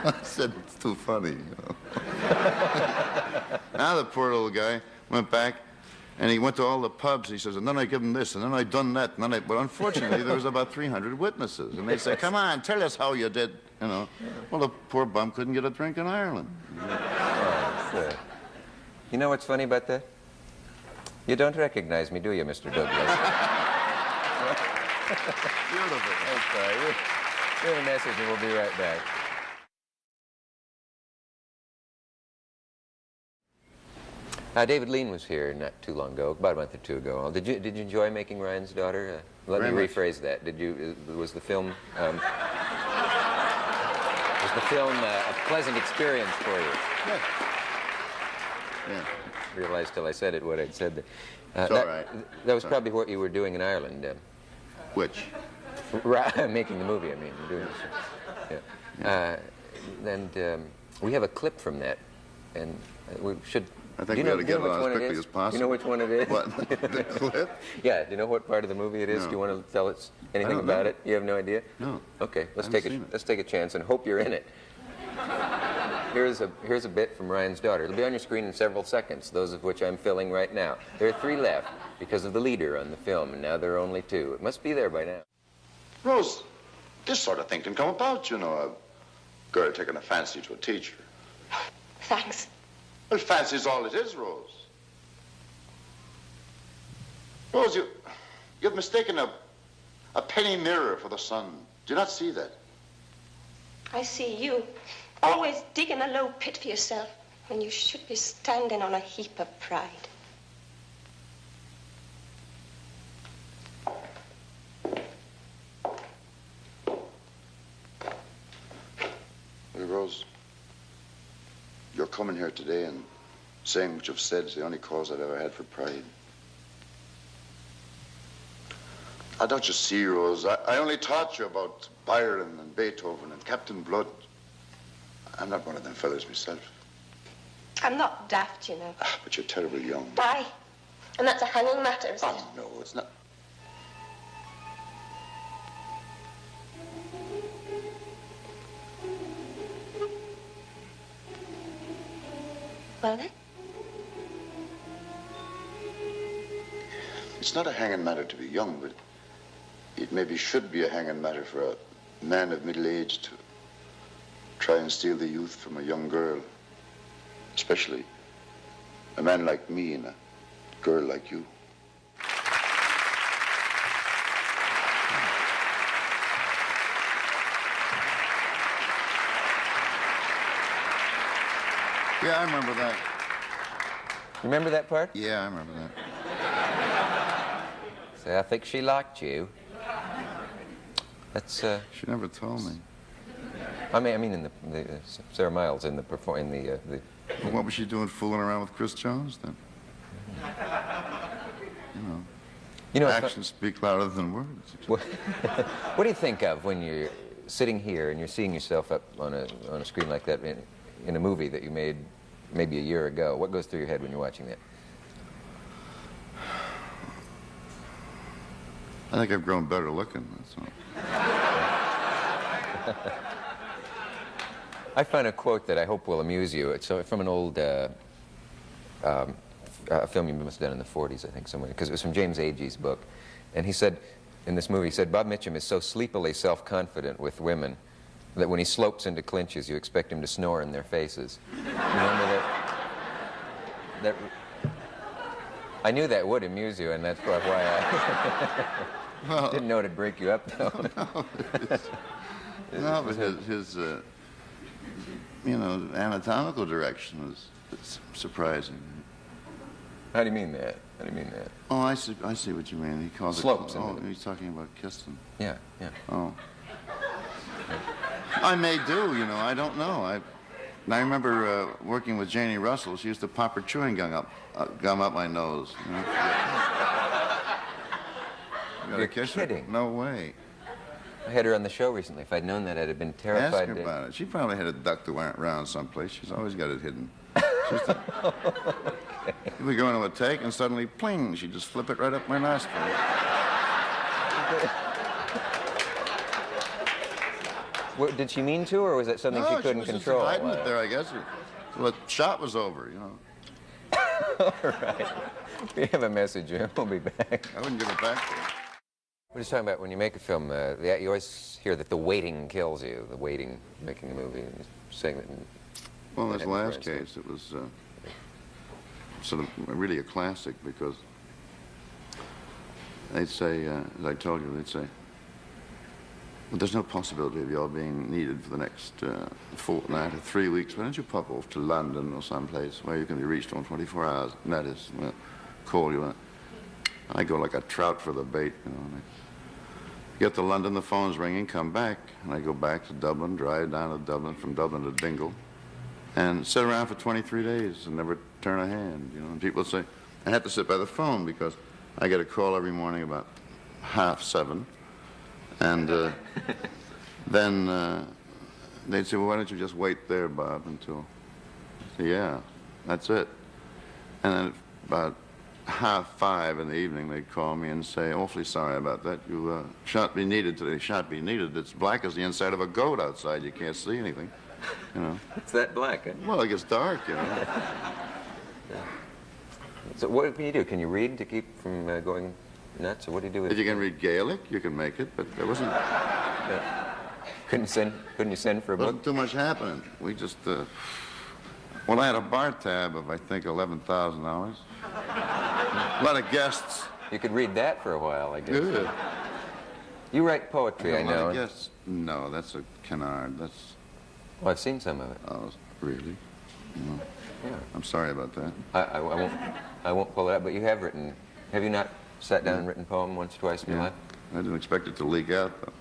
I said, it's too funny, Now the poor little guy went back, And he went to all the pubs, he says, and then I give him this, and then I done that, and then I... But unfortunately, there was about 300 witnesses. And they say, come on, tell us how you did, you know. Well, the poor bum couldn't get a drink in Ireland. Oh, you know what's funny about that? You don't recognize me, do you, Mr. Douglas? Beautiful. Okay, we have a message and we'll be right back. David Lean was here not too long ago, about a month or two ago. Did you enjoy making Ryan's Daughter? Let me rephrase that. Was the film a pleasant experience for you? Yeah. Yeah. I realized till I said it what I'd said. It's all right. That was probably what you were doing in Ireland. Which? Making the movie, I mean. Doing this. Yeah. And we have a clip from that, and we should... I think we ought to get it on as quickly as possible. Do you know which one it is? What? The clip? Yeah. Do you know what part of the movie it is? No. Do you want to tell us anything about it? You have no idea? No. Okay. Let's take a chance and hope you're in it. Here's a bit from Ryan's Daughter. It'll be on your screen in several seconds, those of which I'm filling right now. There are 3 left because of the leader on the film, and now there are only 2. It must be there by now. Rose, this sort of thing can come about, you know, a girl taking a fancy to a teacher. Thanks. Well, fancy's all it is, Rose. Rose, you've mistaken a penny mirror for the sun. Do you not see that? I see you, always digging a low pit for yourself when you should be standing on a heap of pride. Well, Rose, you're coming here today and saying what you've said is the only cause I've ever had for pride. I don't you see, Rose? I only taught you about Byron and Beethoven and Captain Blood. I'm not one of them fellas myself. I'm not daft, you know. But you're terribly young. Aye. And that's a hanging matter, is it? Oh, no, it's not. Well, then? It's not a hanging matter to be young, but it maybe should be a hanging matter for a man of middle age to try and steal the youth from a young girl. Especially a man like me and a girl like you. Yeah, I remember that. You remember that part? Yeah, I remember that. Say, I think she liked you. That's She never told me. I mean, in the Sarah Miles in the Well, what was she doing fooling around with Chris Jones then? You know, actions speak louder than words. What do you think of when you're sitting here and you're seeing yourself up on a screen like that in a movie that you made maybe a year ago? What goes through your head when you're watching that? I think I've grown better looking, that's all. I found a quote that I hope will amuse you. It's from an old film you must have done in the 40s, I think, somewhere, because it was from James Agee's book. And he said, in this movie, he said, Bob Mitchum is so sleepily self-confident with women that when he slopes into clinches, you expect him to snore in their faces. You remember that? I knew that would amuse you, and that's why I didn't know it'd break you up, though. No, but his you know, anatomical direction was surprising. How do you mean that? How do you mean that? Oh, I see what you mean. He calls Slopes. it... Oh, he's talking about kissing. Yeah, yeah. Oh. I may do, you know, I don't know. I remember working with Janie Russell. She used to pop her chewing gum up my nose. You know? You're kidding. No way. I had her on the show recently. If I'd known that, I'd have been terrified. Ask her about it. She probably had a duct around someplace. She's always got it hidden. We go into a take, and suddenly, pling, she'd just flip it right up my nostril. What, did she mean to, or was it something she couldn't control? She was just hiding it there, I guess. So the shot was over, you know. All right. We have a message. We'll be back. I wouldn't give it back to you. We're just talking about when you make a film, you always hear that the waiting kills you, the waiting making a movie. And saying that Well, in this last case, it was sort of really a classic because they'd say, as I told you, they'd say, well, there's no possibility of your being needed for the next fortnight or 3 weeks. Why don't you pop off to London or someplace where you can be reached in 24 hours? And that is, we'll call you. I go like a trout for the bait, you know. And I get to London, the phone's ringing, come back. And I go back to Dublin, drive down to Dublin, from Dublin to Dingle, and sit around for 23 days and never turn a hand, you know. And people say, I have to sit by the phone because I get a call every morning about 7:30. And then they'd say, well, why don't you just wait there, Bob, until... I say, yeah, that's it. And then about 5:30 in the evening, they'd call me and say, awfully sorry about that. You shan't be needed today. Shan't be needed. It's black as the inside of a goat outside. You can't see anything, you know. It's that black, eh? Well, it gets dark, you know. So what can you do? Can you read to keep from going nuts? Or what do you do with If you can read Gaelic, you can make it, but there wasn't... Couldn't you send for a book? Wasn't too much happening. We just, well, I had a bar tab of, I think, $11,000. A lot of guests. You could read that for a while, I guess. Good. You write poetry, I A lot know. of guests. No, that's a canard. That's... Well, I've seen some of it. Oh, really? No. Yeah. I'm sorry about that. I won't pull it up, but you have written. Have you not sat down and written a poem once or twice in your life? I didn't expect it to leak out, though.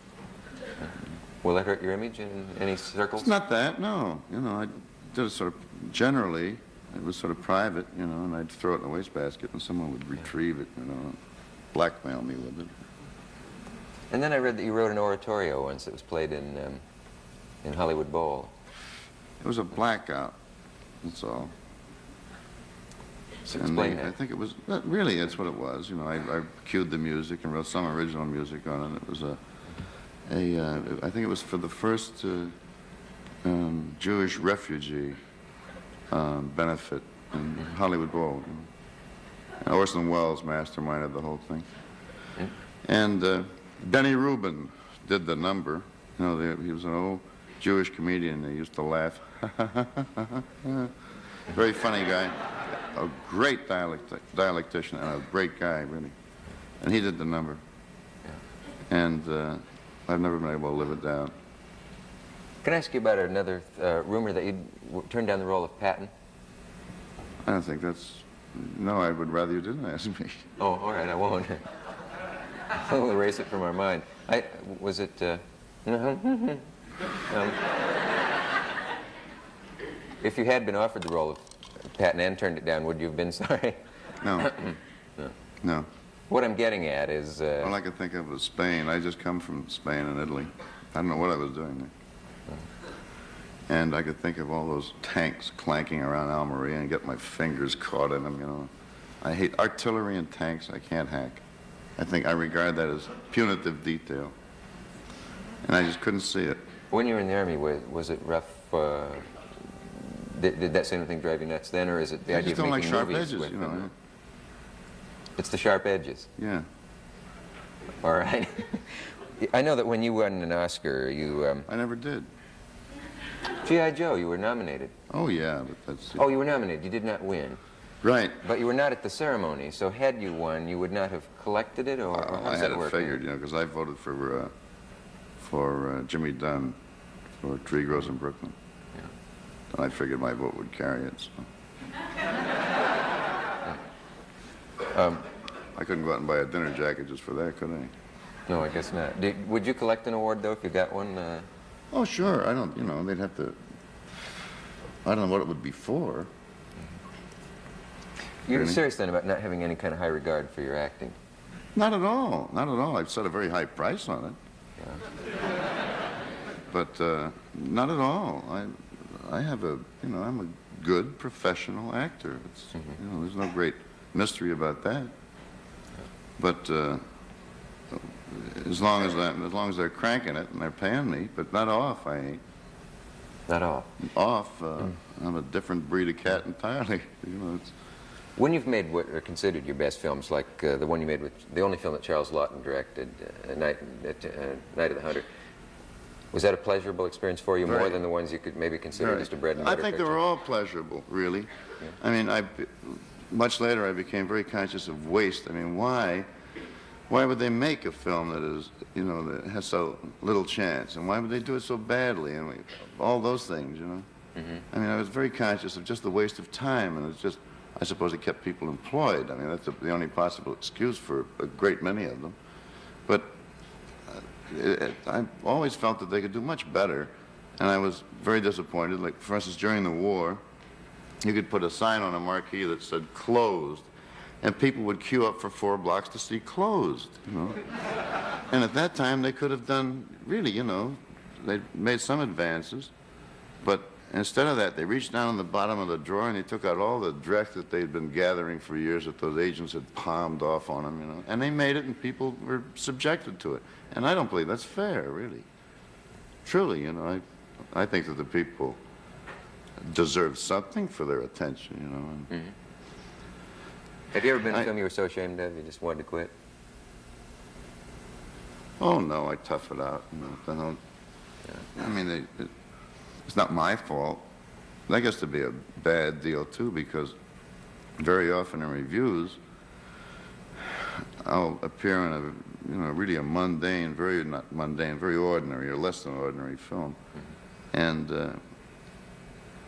Will that hurt your image in any circles? It's not that, no. You know, I did it sort of, generally, it was sort of private, you know, and I'd throw it in a wastebasket and someone would retrieve it, you know, blackmail me with it. And then I read that you wrote an oratorio once that was played in Hollywood Bowl. It was a blackout, that's all. So And explain I that. think it was, really, that's what it was. You know, I cued the music and wrote some original music on it. It was I think it was for the first Jewish refugee benefit in Hollywood Bowl. And Orson Welles masterminded the whole thing. And Benny Rubin did the number. You know, he was an old Jewish comedian. They used to laugh. Very funny guy. A great dialectician and a great guy, really. And he did the number. And I've never been able to live it down. Can I ask you about another rumor that you turned down the role of Patton? I don't think that's... No, I would rather you didn't ask me. Oh, all right, I won't. We'll erase it from our mind. Was it... if you had been offered the role of Patton and turned it down, would you have been sorry? No. No. What I'm getting at is... All I could think of was Spain. I just come from Spain and Italy. I don't know what I was doing there. And I could think of all those tanks clanking around Almeria and get my fingers caught in them, you know. I hate artillery and tanks. I can't hack. I regard that as punitive detail. And I just couldn't see it. When you were in the Army, was it rough? Did that same thing drive you nuts then, or is it the I idea just of don't making like sharp movies edges, with you them? know. It's the sharp edges. Yeah. All right. I know that when you won an Oscar, you... I never did. G.I. Joe, you were nominated. Oh, yeah, but that's... Oh, you were nominated. You did not win. Right. But you were not at the ceremony, so had you won, you would not have collected it, or how I does had that it work? figured, you know, because I voted for Jimmy Dunn for Tree Grows in Brooklyn. Yeah. And I figured my vote would carry it, so... I couldn't go out and buy a dinner jacket just for that, could I? No, I guess not. Would you collect an award, though, if you got one? Oh, sure. I don't, you know, they'd have to... I don't know what it would be for. You're Really? serious, then, about not having any kind of high regard for your acting? Not at all. Not at all. I've set a very high price on it. Yeah. But not at all. I have a, you know, I'm a good professional actor. It's, you know, there's no great mystery about that. But as long as they're cranking it and they're paying me, but not off, I ain't. Not all. Off, I'm a different breed of cat entirely. You know, it's, When you've made what are considered your best films, like the one you made with, the only film that Charles Laughton directed, Night of the Hunter, was that a pleasurable experience for you, more than the ones you could maybe consider just a bread and butter I think picture? they were all pleasurable, really. Yeah. I mean, much later I became very conscious of waste. I mean, why would they make a film that is, you know, that has so little chance? And why would they do it so badly? And all those things, you know? I mean, I was very conscious of just the waste of time, and it's just, I suppose it kept people employed. I mean, that's the only possible excuse for a great many of them. But I always felt that they could do much better, and I was very disappointed. Like, for instance, during the war, you could put a sign on a marquee that said closed, and people would queue up for 4 blocks to see closed, you know. And at that time, they could have done, really, you know, they made some advances, but instead of that, they reached down in the bottom of the drawer and they took out all the dreck that they'd been gathering for years that those agents had palmed off on them, you know. And they made it, and people were subjected to it. And I don't believe that's fair, really. Truly, you know, I think that the people deserve something for their attention, you know. And Have you ever been in a film you were so ashamed of you just wanted to quit? Oh, no, I tough it out. You know, I mean, it's not my fault. That gets to be a bad deal, too, because very often in reviews, I'll appear in a, you know, really a mundane, not mundane, very ordinary or less than ordinary film. And,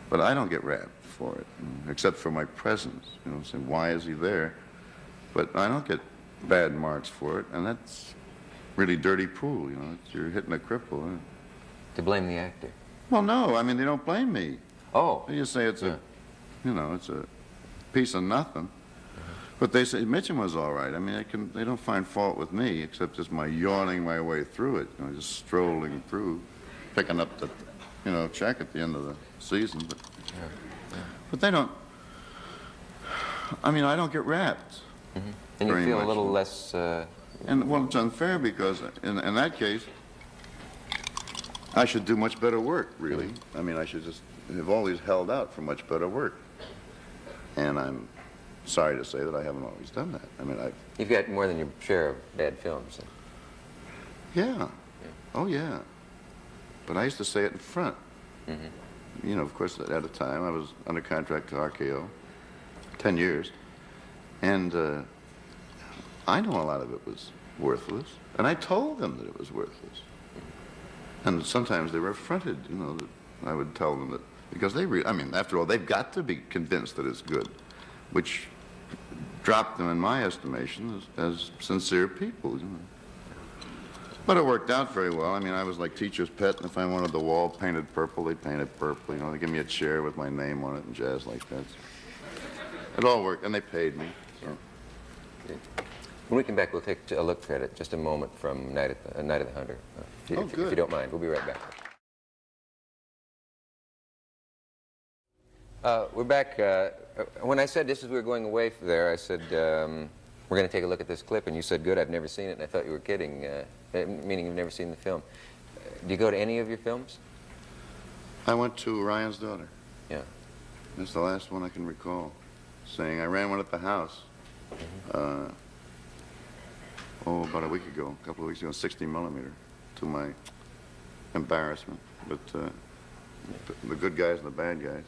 but I don't get rapped for it, except for my presence, you know, saying, why is he there? But I don't get bad marks for it, and that's really dirty pool, you know, you're hitting a cripple. Huh? To blame the actor? Well, no, I mean, they don't blame me. Oh. They just say it's a, you know, it's a piece of nothing. But they say Mitchum was all right. I mean, they don't find fault with me, except just my yawning my way through it, you know, just strolling through, picking up the, you know, check at the end of the season. But they don't, I mean, I don't get rapped. And you feel a little much. less... And, well, it's unfair because in that case, I should do much better work, really. I mean, I should just have always held out for much better work. And I'm sorry to say that I haven't always done that. I mean, You've got more than your share of bad films. Yeah. Oh, yeah. But I used to say it in front. You know, of course, at a time, I was under contract to RKO, 10 years. And I know a lot of it was worthless. And I told them that it was worthless. And sometimes they were affronted, you know, that I would tell them that, because I mean, after all, they've got to be convinced that it's good, which dropped them, in my estimation, as sincere people, you know. But it worked out very well. I mean, I was like teacher's pet, and if I wanted the wall painted purple, they painted purple, you know. They give me a chair with my name on it and jazz like that. It all worked, and they paid me, so. When we come back, we'll take a look at it, just a moment from Night of the Hunter. If you don't mind. We'll be right back. We're back. When I said this is we were going away from there, I said, we're going to take a look at this clip, and you said, good, I've never seen it, and I thought you were kidding, meaning you've never seen the film. Do you go to any of your films? I went to Ryan's Daughter. Yeah. That's the last one I can recall. Saying I ran one at the house. About a week ago, a couple of weeks ago, 60 millimeter, to my embarrassment. But the good guys and the bad guys.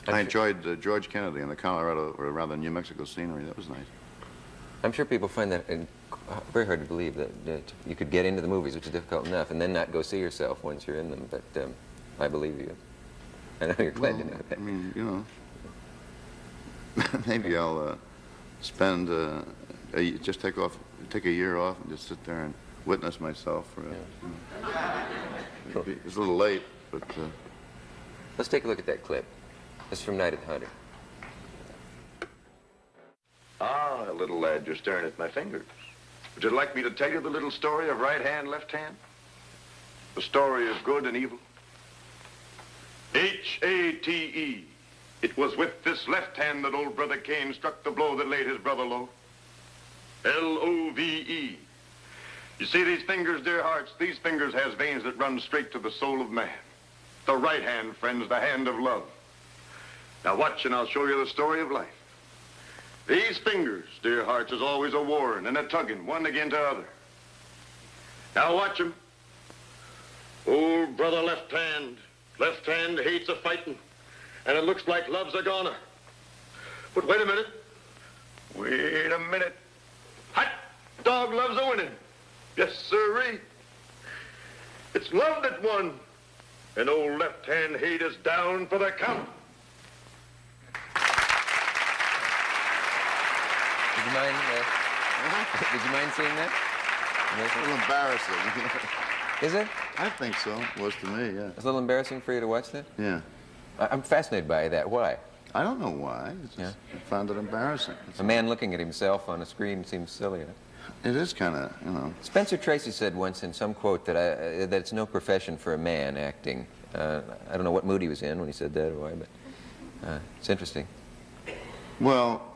I enjoyed George Kennedy and the Colorado, or rather New Mexico scenery. That was nice. I'm sure people find that very hard to believe that you could get into the movies, which is difficult enough, and then not go see yourself once you're in them. But I believe you. I know you're glad to know that. I mean, you know, maybe I'll spend just take a year off and just sit there and witness myself. It's a little late, but... Let's take a look at that clip. It's from Night of the Hunter. Ah, little lad, you're staring at my fingers. Would you like me to tell you the little story of right hand, left hand? The story of good and evil? H-A-T-E. It was with this left hand that old brother Cain struck the blow that laid his brother low. L-O-V-E. You see these fingers, dear hearts? These fingers has veins that run straight to the soul of man. The right hand, friends, the hand of love. Now watch and I'll show you the story of life. These fingers, dear hearts, is always a warring and a tugging, one against the other. Now watch 'em. Old brother left hand hates a fighting, and it looks like love's a goner. But wait a minute. Wait a minute. Hot dog loves a winning. Yes, sirree. It's love that won, and old left hand hate is down for the count. Did you mind seeing that? It's a little embarrassing. Is it? I think so. It was to me, yeah. It's a little embarrassing for you to watch that? Yeah. I'm fascinated by that. Why? I don't know why. It's just, I found it embarrassing. A man looking at himself on a screen seems silly. Huh? It is kind of, you know. Spencer Tracy said once in some quote that that it's no profession for a man acting. I don't know what mood he was in when he said that or why, but it's interesting. Well,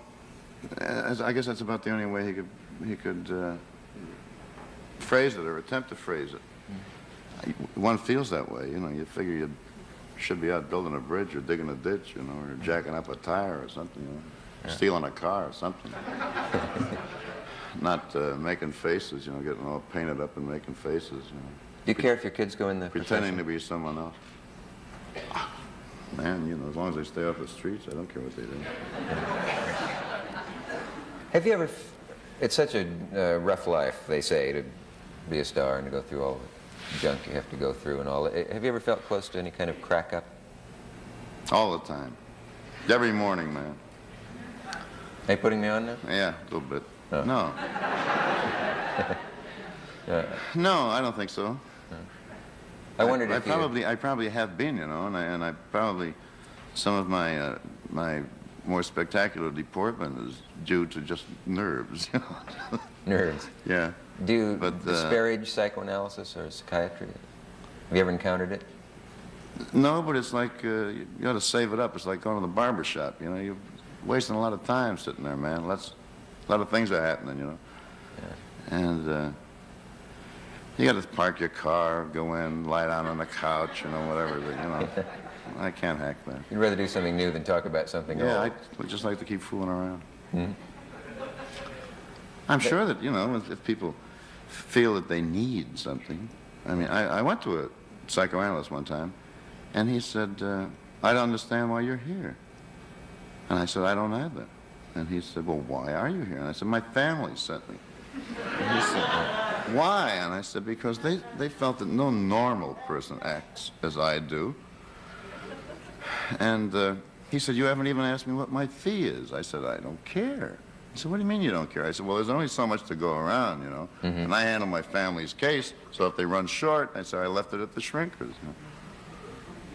I guess that's about the only way he could phrase it or attempt to phrase it. One feels that way, you know. You figure you should be out building a bridge or digging a ditch, you know, or jacking up a tire or something, you know, yeah. Stealing a car or something. Not making faces, you know, getting all painted up and making faces, you know. Do you care if your kids go in the pretending profession? to be someone else? Man, you know, as long as they stay off the streets, I don't care what they do. Have you ever... It's such a rough life, they say, to be a star and to go through all the junk you have to go through and all. Have you ever felt close to any kind of crack-up? All the time. Every morning, man. Are you putting me on now? Yeah, a little bit. Oh. No. No, I don't think so. I wondered if I probably have been, you know, and I probably, some of my my more spectacular deportment is due to just nerves, you know. Nerves. Yeah. Do you But, disparage psychoanalysis or psychiatry? Have you ever encountered it? No, but it's like you got to save it up. It's like going to the barber shop, you know. You're wasting a lot of time sitting there, man. A lot of things are happening, you know. Yeah. And you got to park your car, go in, lie down on the couch, you know, whatever. You know, I can't hack that. You'd rather do something new than talk about something old. Yeah, I would just like to keep fooling around. Hmm? I'm sure that, you know, if people feel that they need something. I mean, I went to a psychoanalyst one time, and he said, I don't understand why you're here. And I said, I don't either. And he said, well, why are you here? And I said, my family sent me. And he said, why? And I said, because they felt that no normal person acts as I do. And he said, you haven't even asked me what my fee is. I said, I don't care. He said, what do you mean you don't care? I said, well, there's only so much to go around, you know. Mm-hmm. And I handle my family's case, so if they run short, I said, I left it at the shrinkers. You know?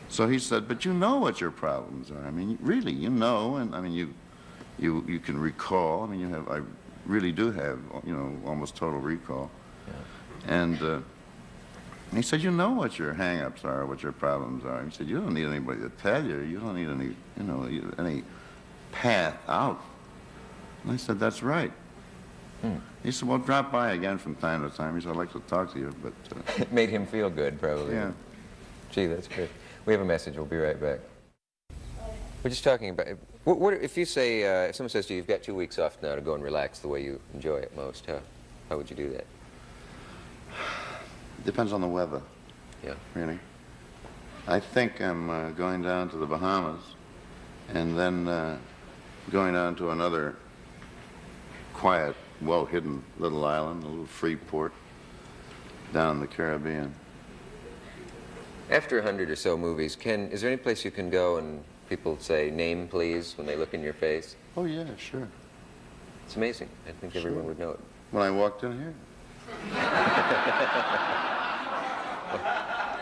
So he said, but you know what your problems are. I mean, really, you know, and I mean, you can recall. I mean, I really do have, you know, almost total recall. Yeah. And he said, you know what your hang-ups are, what your problems are. He said, you don't need anybody to tell you. You don't need any, you know, any path out. And I said, that's right. Hmm. He said, well, drop by again from time to time. He said, I'd like to talk to you, but... It made him feel good, probably. Yeah. Gee, that's good. We have a message. We'll be right back. We're just talking about... What if you say, if someone says to you, you've got 2 weeks off now to go and relax the way you enjoy it most, how would you do that? Depends on the weather. Yeah. Really. I think I'm going down to the Bahamas and then going down to another quiet, well-hidden little island, a little free port down in the Caribbean. After 100 or so movies, is there any place you can go and people say, name please, when they look in your face? Oh, yeah, sure. It's amazing. I think everyone would know it. When I walked in here.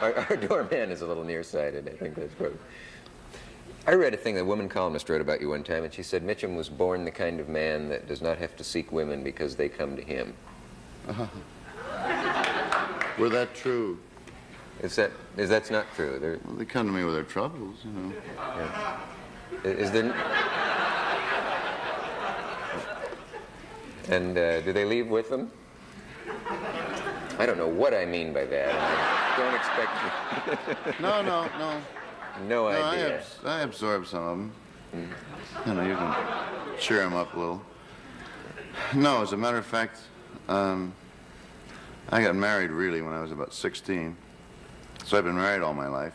Our doorman is a little nearsighted. I think that's probably... I read a thing that a woman columnist wrote about you one time, and she said Mitchum was born the kind of man that does not have to seek women because they come to him. Were that true? That's not true? Well, they come to me with their troubles, you know. Yeah. Is there... And do they leave with them? I don't know what I mean by that. I don't expect you... No. No idea. I absorb some of them. You know, you can cheer them up a little. No, as a matter of fact, I got married really when I was about 16. So I've been married all my life.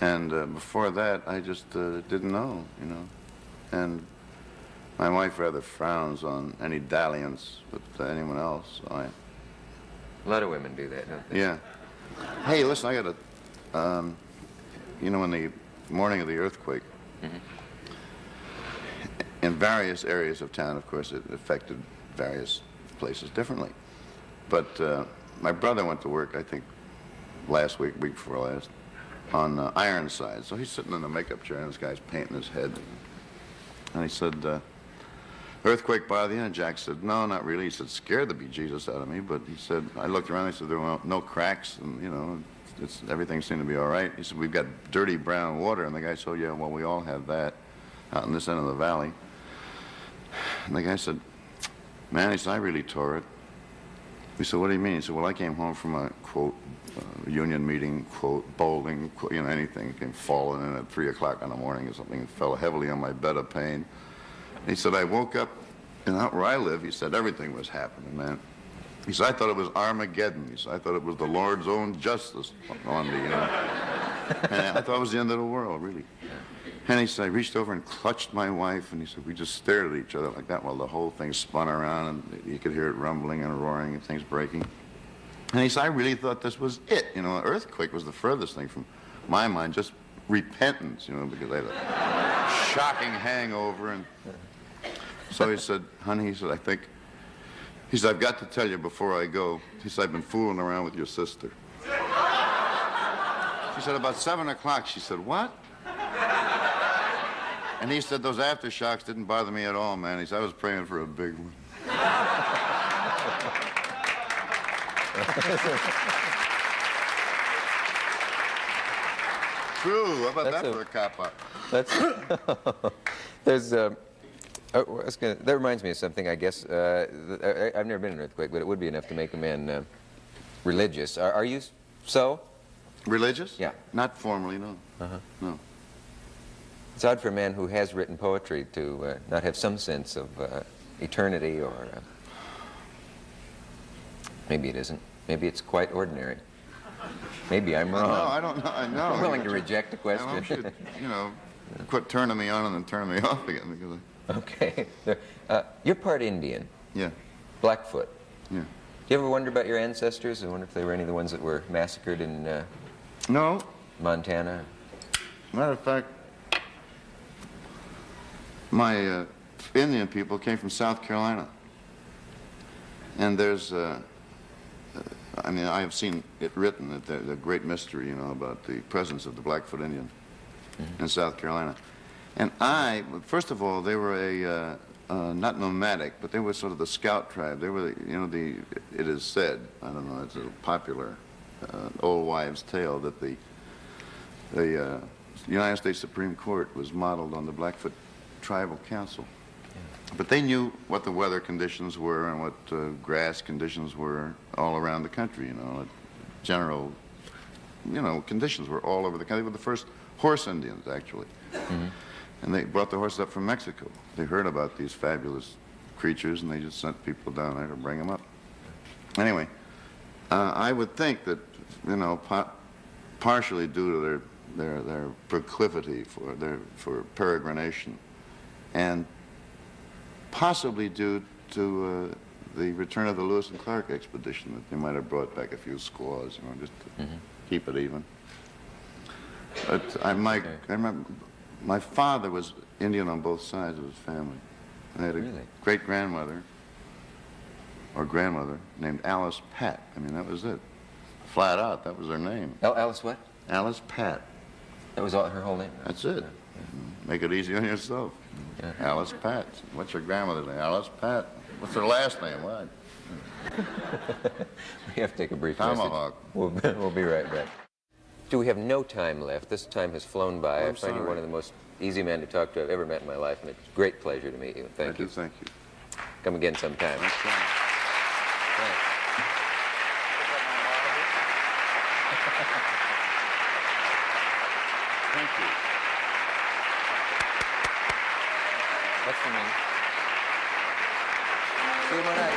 And before that, I just didn't know, you know. And my wife rather frowns on any dalliance with anyone else. So A lot of women do that, don't they? yeah. Hey, listen, I got a, you know, in the morning of the earthquake, in various areas of town, of course, it affected various places differently. But my brother went to work, I think, last week before last, on Ironside. So he's sitting in the makeup chair, and this guy's painting his head. And he said, earthquake bother you? And Jack said, no, not really. He said, scared the bejesus out of me. But he said, I looked around, he said, there were no cracks, and, you know, everything seemed to be all right. He said, we've got dirty brown water. And the guy said, oh, yeah, well, we all have that out in this end of the valley. And the guy said, man, he said, I really tore it. We said, what do you mean? He said, well, I came home from a, quote, union meeting, quote, bowling, quote, you know, anything. Came falling in at 3 o'clock in the morning or something and fell heavily on my bed of pain. And he said, I woke up, and out where I live, he said, everything was happening, man. He said, I thought it was Armageddon. He said, I thought it was the Lord's own justice on me, you know. And I thought it was the end of the world, really. And he said, I reached over and clutched my wife, and he said, we just stared at each other like that while the whole thing spun around, and you could hear it rumbling and roaring and things breaking. And he said, I really thought this was it. You know, an earthquake was the furthest thing from my mind, just repentance, you know, because I had a shocking hangover. And so he said, honey, he said, I think, he said, I've got to tell you before I go, he said, I've been fooling around with your sister. She said, about 7 o'clock, she said, what? And he said, those aftershocks didn't bother me at all, man. He said, I was praying for a big one. True. How about that for a cop-out? There's, that reminds me of something, I guess. I've never been in an earthquake, but it would be enough to make a man religious. Are you so? Religious? Yeah. Not formally, no. No. It's odd for a man who has written poetry to not have some sense of eternity, or maybe it isn't. Maybe it's quite ordinary. Maybe I'm wrong. No, I don't know. I know. I'm willing to reject the question. I should, you know, quit turning me on and then turning me off again. Because Okay. You're part Indian. Yeah. Blackfoot. Yeah. Do you ever wonder about your ancestors? I wonder if they were any of the ones that were massacred in No. Montana? Matter of fact, my Indian people came from South Carolina. And there's, I mean, I have seen it written that the great mystery, you know, about the presence of the Blackfoot Indian in South Carolina. And first of all, they were not nomadic, but they were sort of the scout tribe. They were, you know, it is said, I don't know, it's a popular old wives' tale that the United States Supreme Court was modeled on the Blackfoot Tribal Council. But they knew what the weather conditions were and what grass conditions were all around the country, you know. General, you know, conditions were all over the country. They were the first horse Indians, actually. And they brought the horses up from Mexico. They heard about these fabulous creatures, and they just sent people down there to bring them up. Anyway, I would think that, you know, partially due to their proclivity for peregrination, and possibly due to the return of the Lewis and Clark expedition, that they might have brought back a few squaws, you know, just to keep it even. But I remember my father was Indian on both sides of his family. I had a great-grandmother or grandmother named Alice Pat. I mean, that was it. Flat out, that was her name. Alice what? Alice Pat. That was her whole name? That's it. Make it easy on yourself. Alice Pat. What's your grandmother's name? Alice Pat. What's her last name? What? We have to take a brief Tomahawk. message. We'll be right back. We have no time left. This time has flown by. I find you one of the most easy men to talk to I've ever met in my life, and it's a great pleasure to meet you. Thank you. Thank you. Come again sometime. Thank you. That's for me. See you tomorrow night.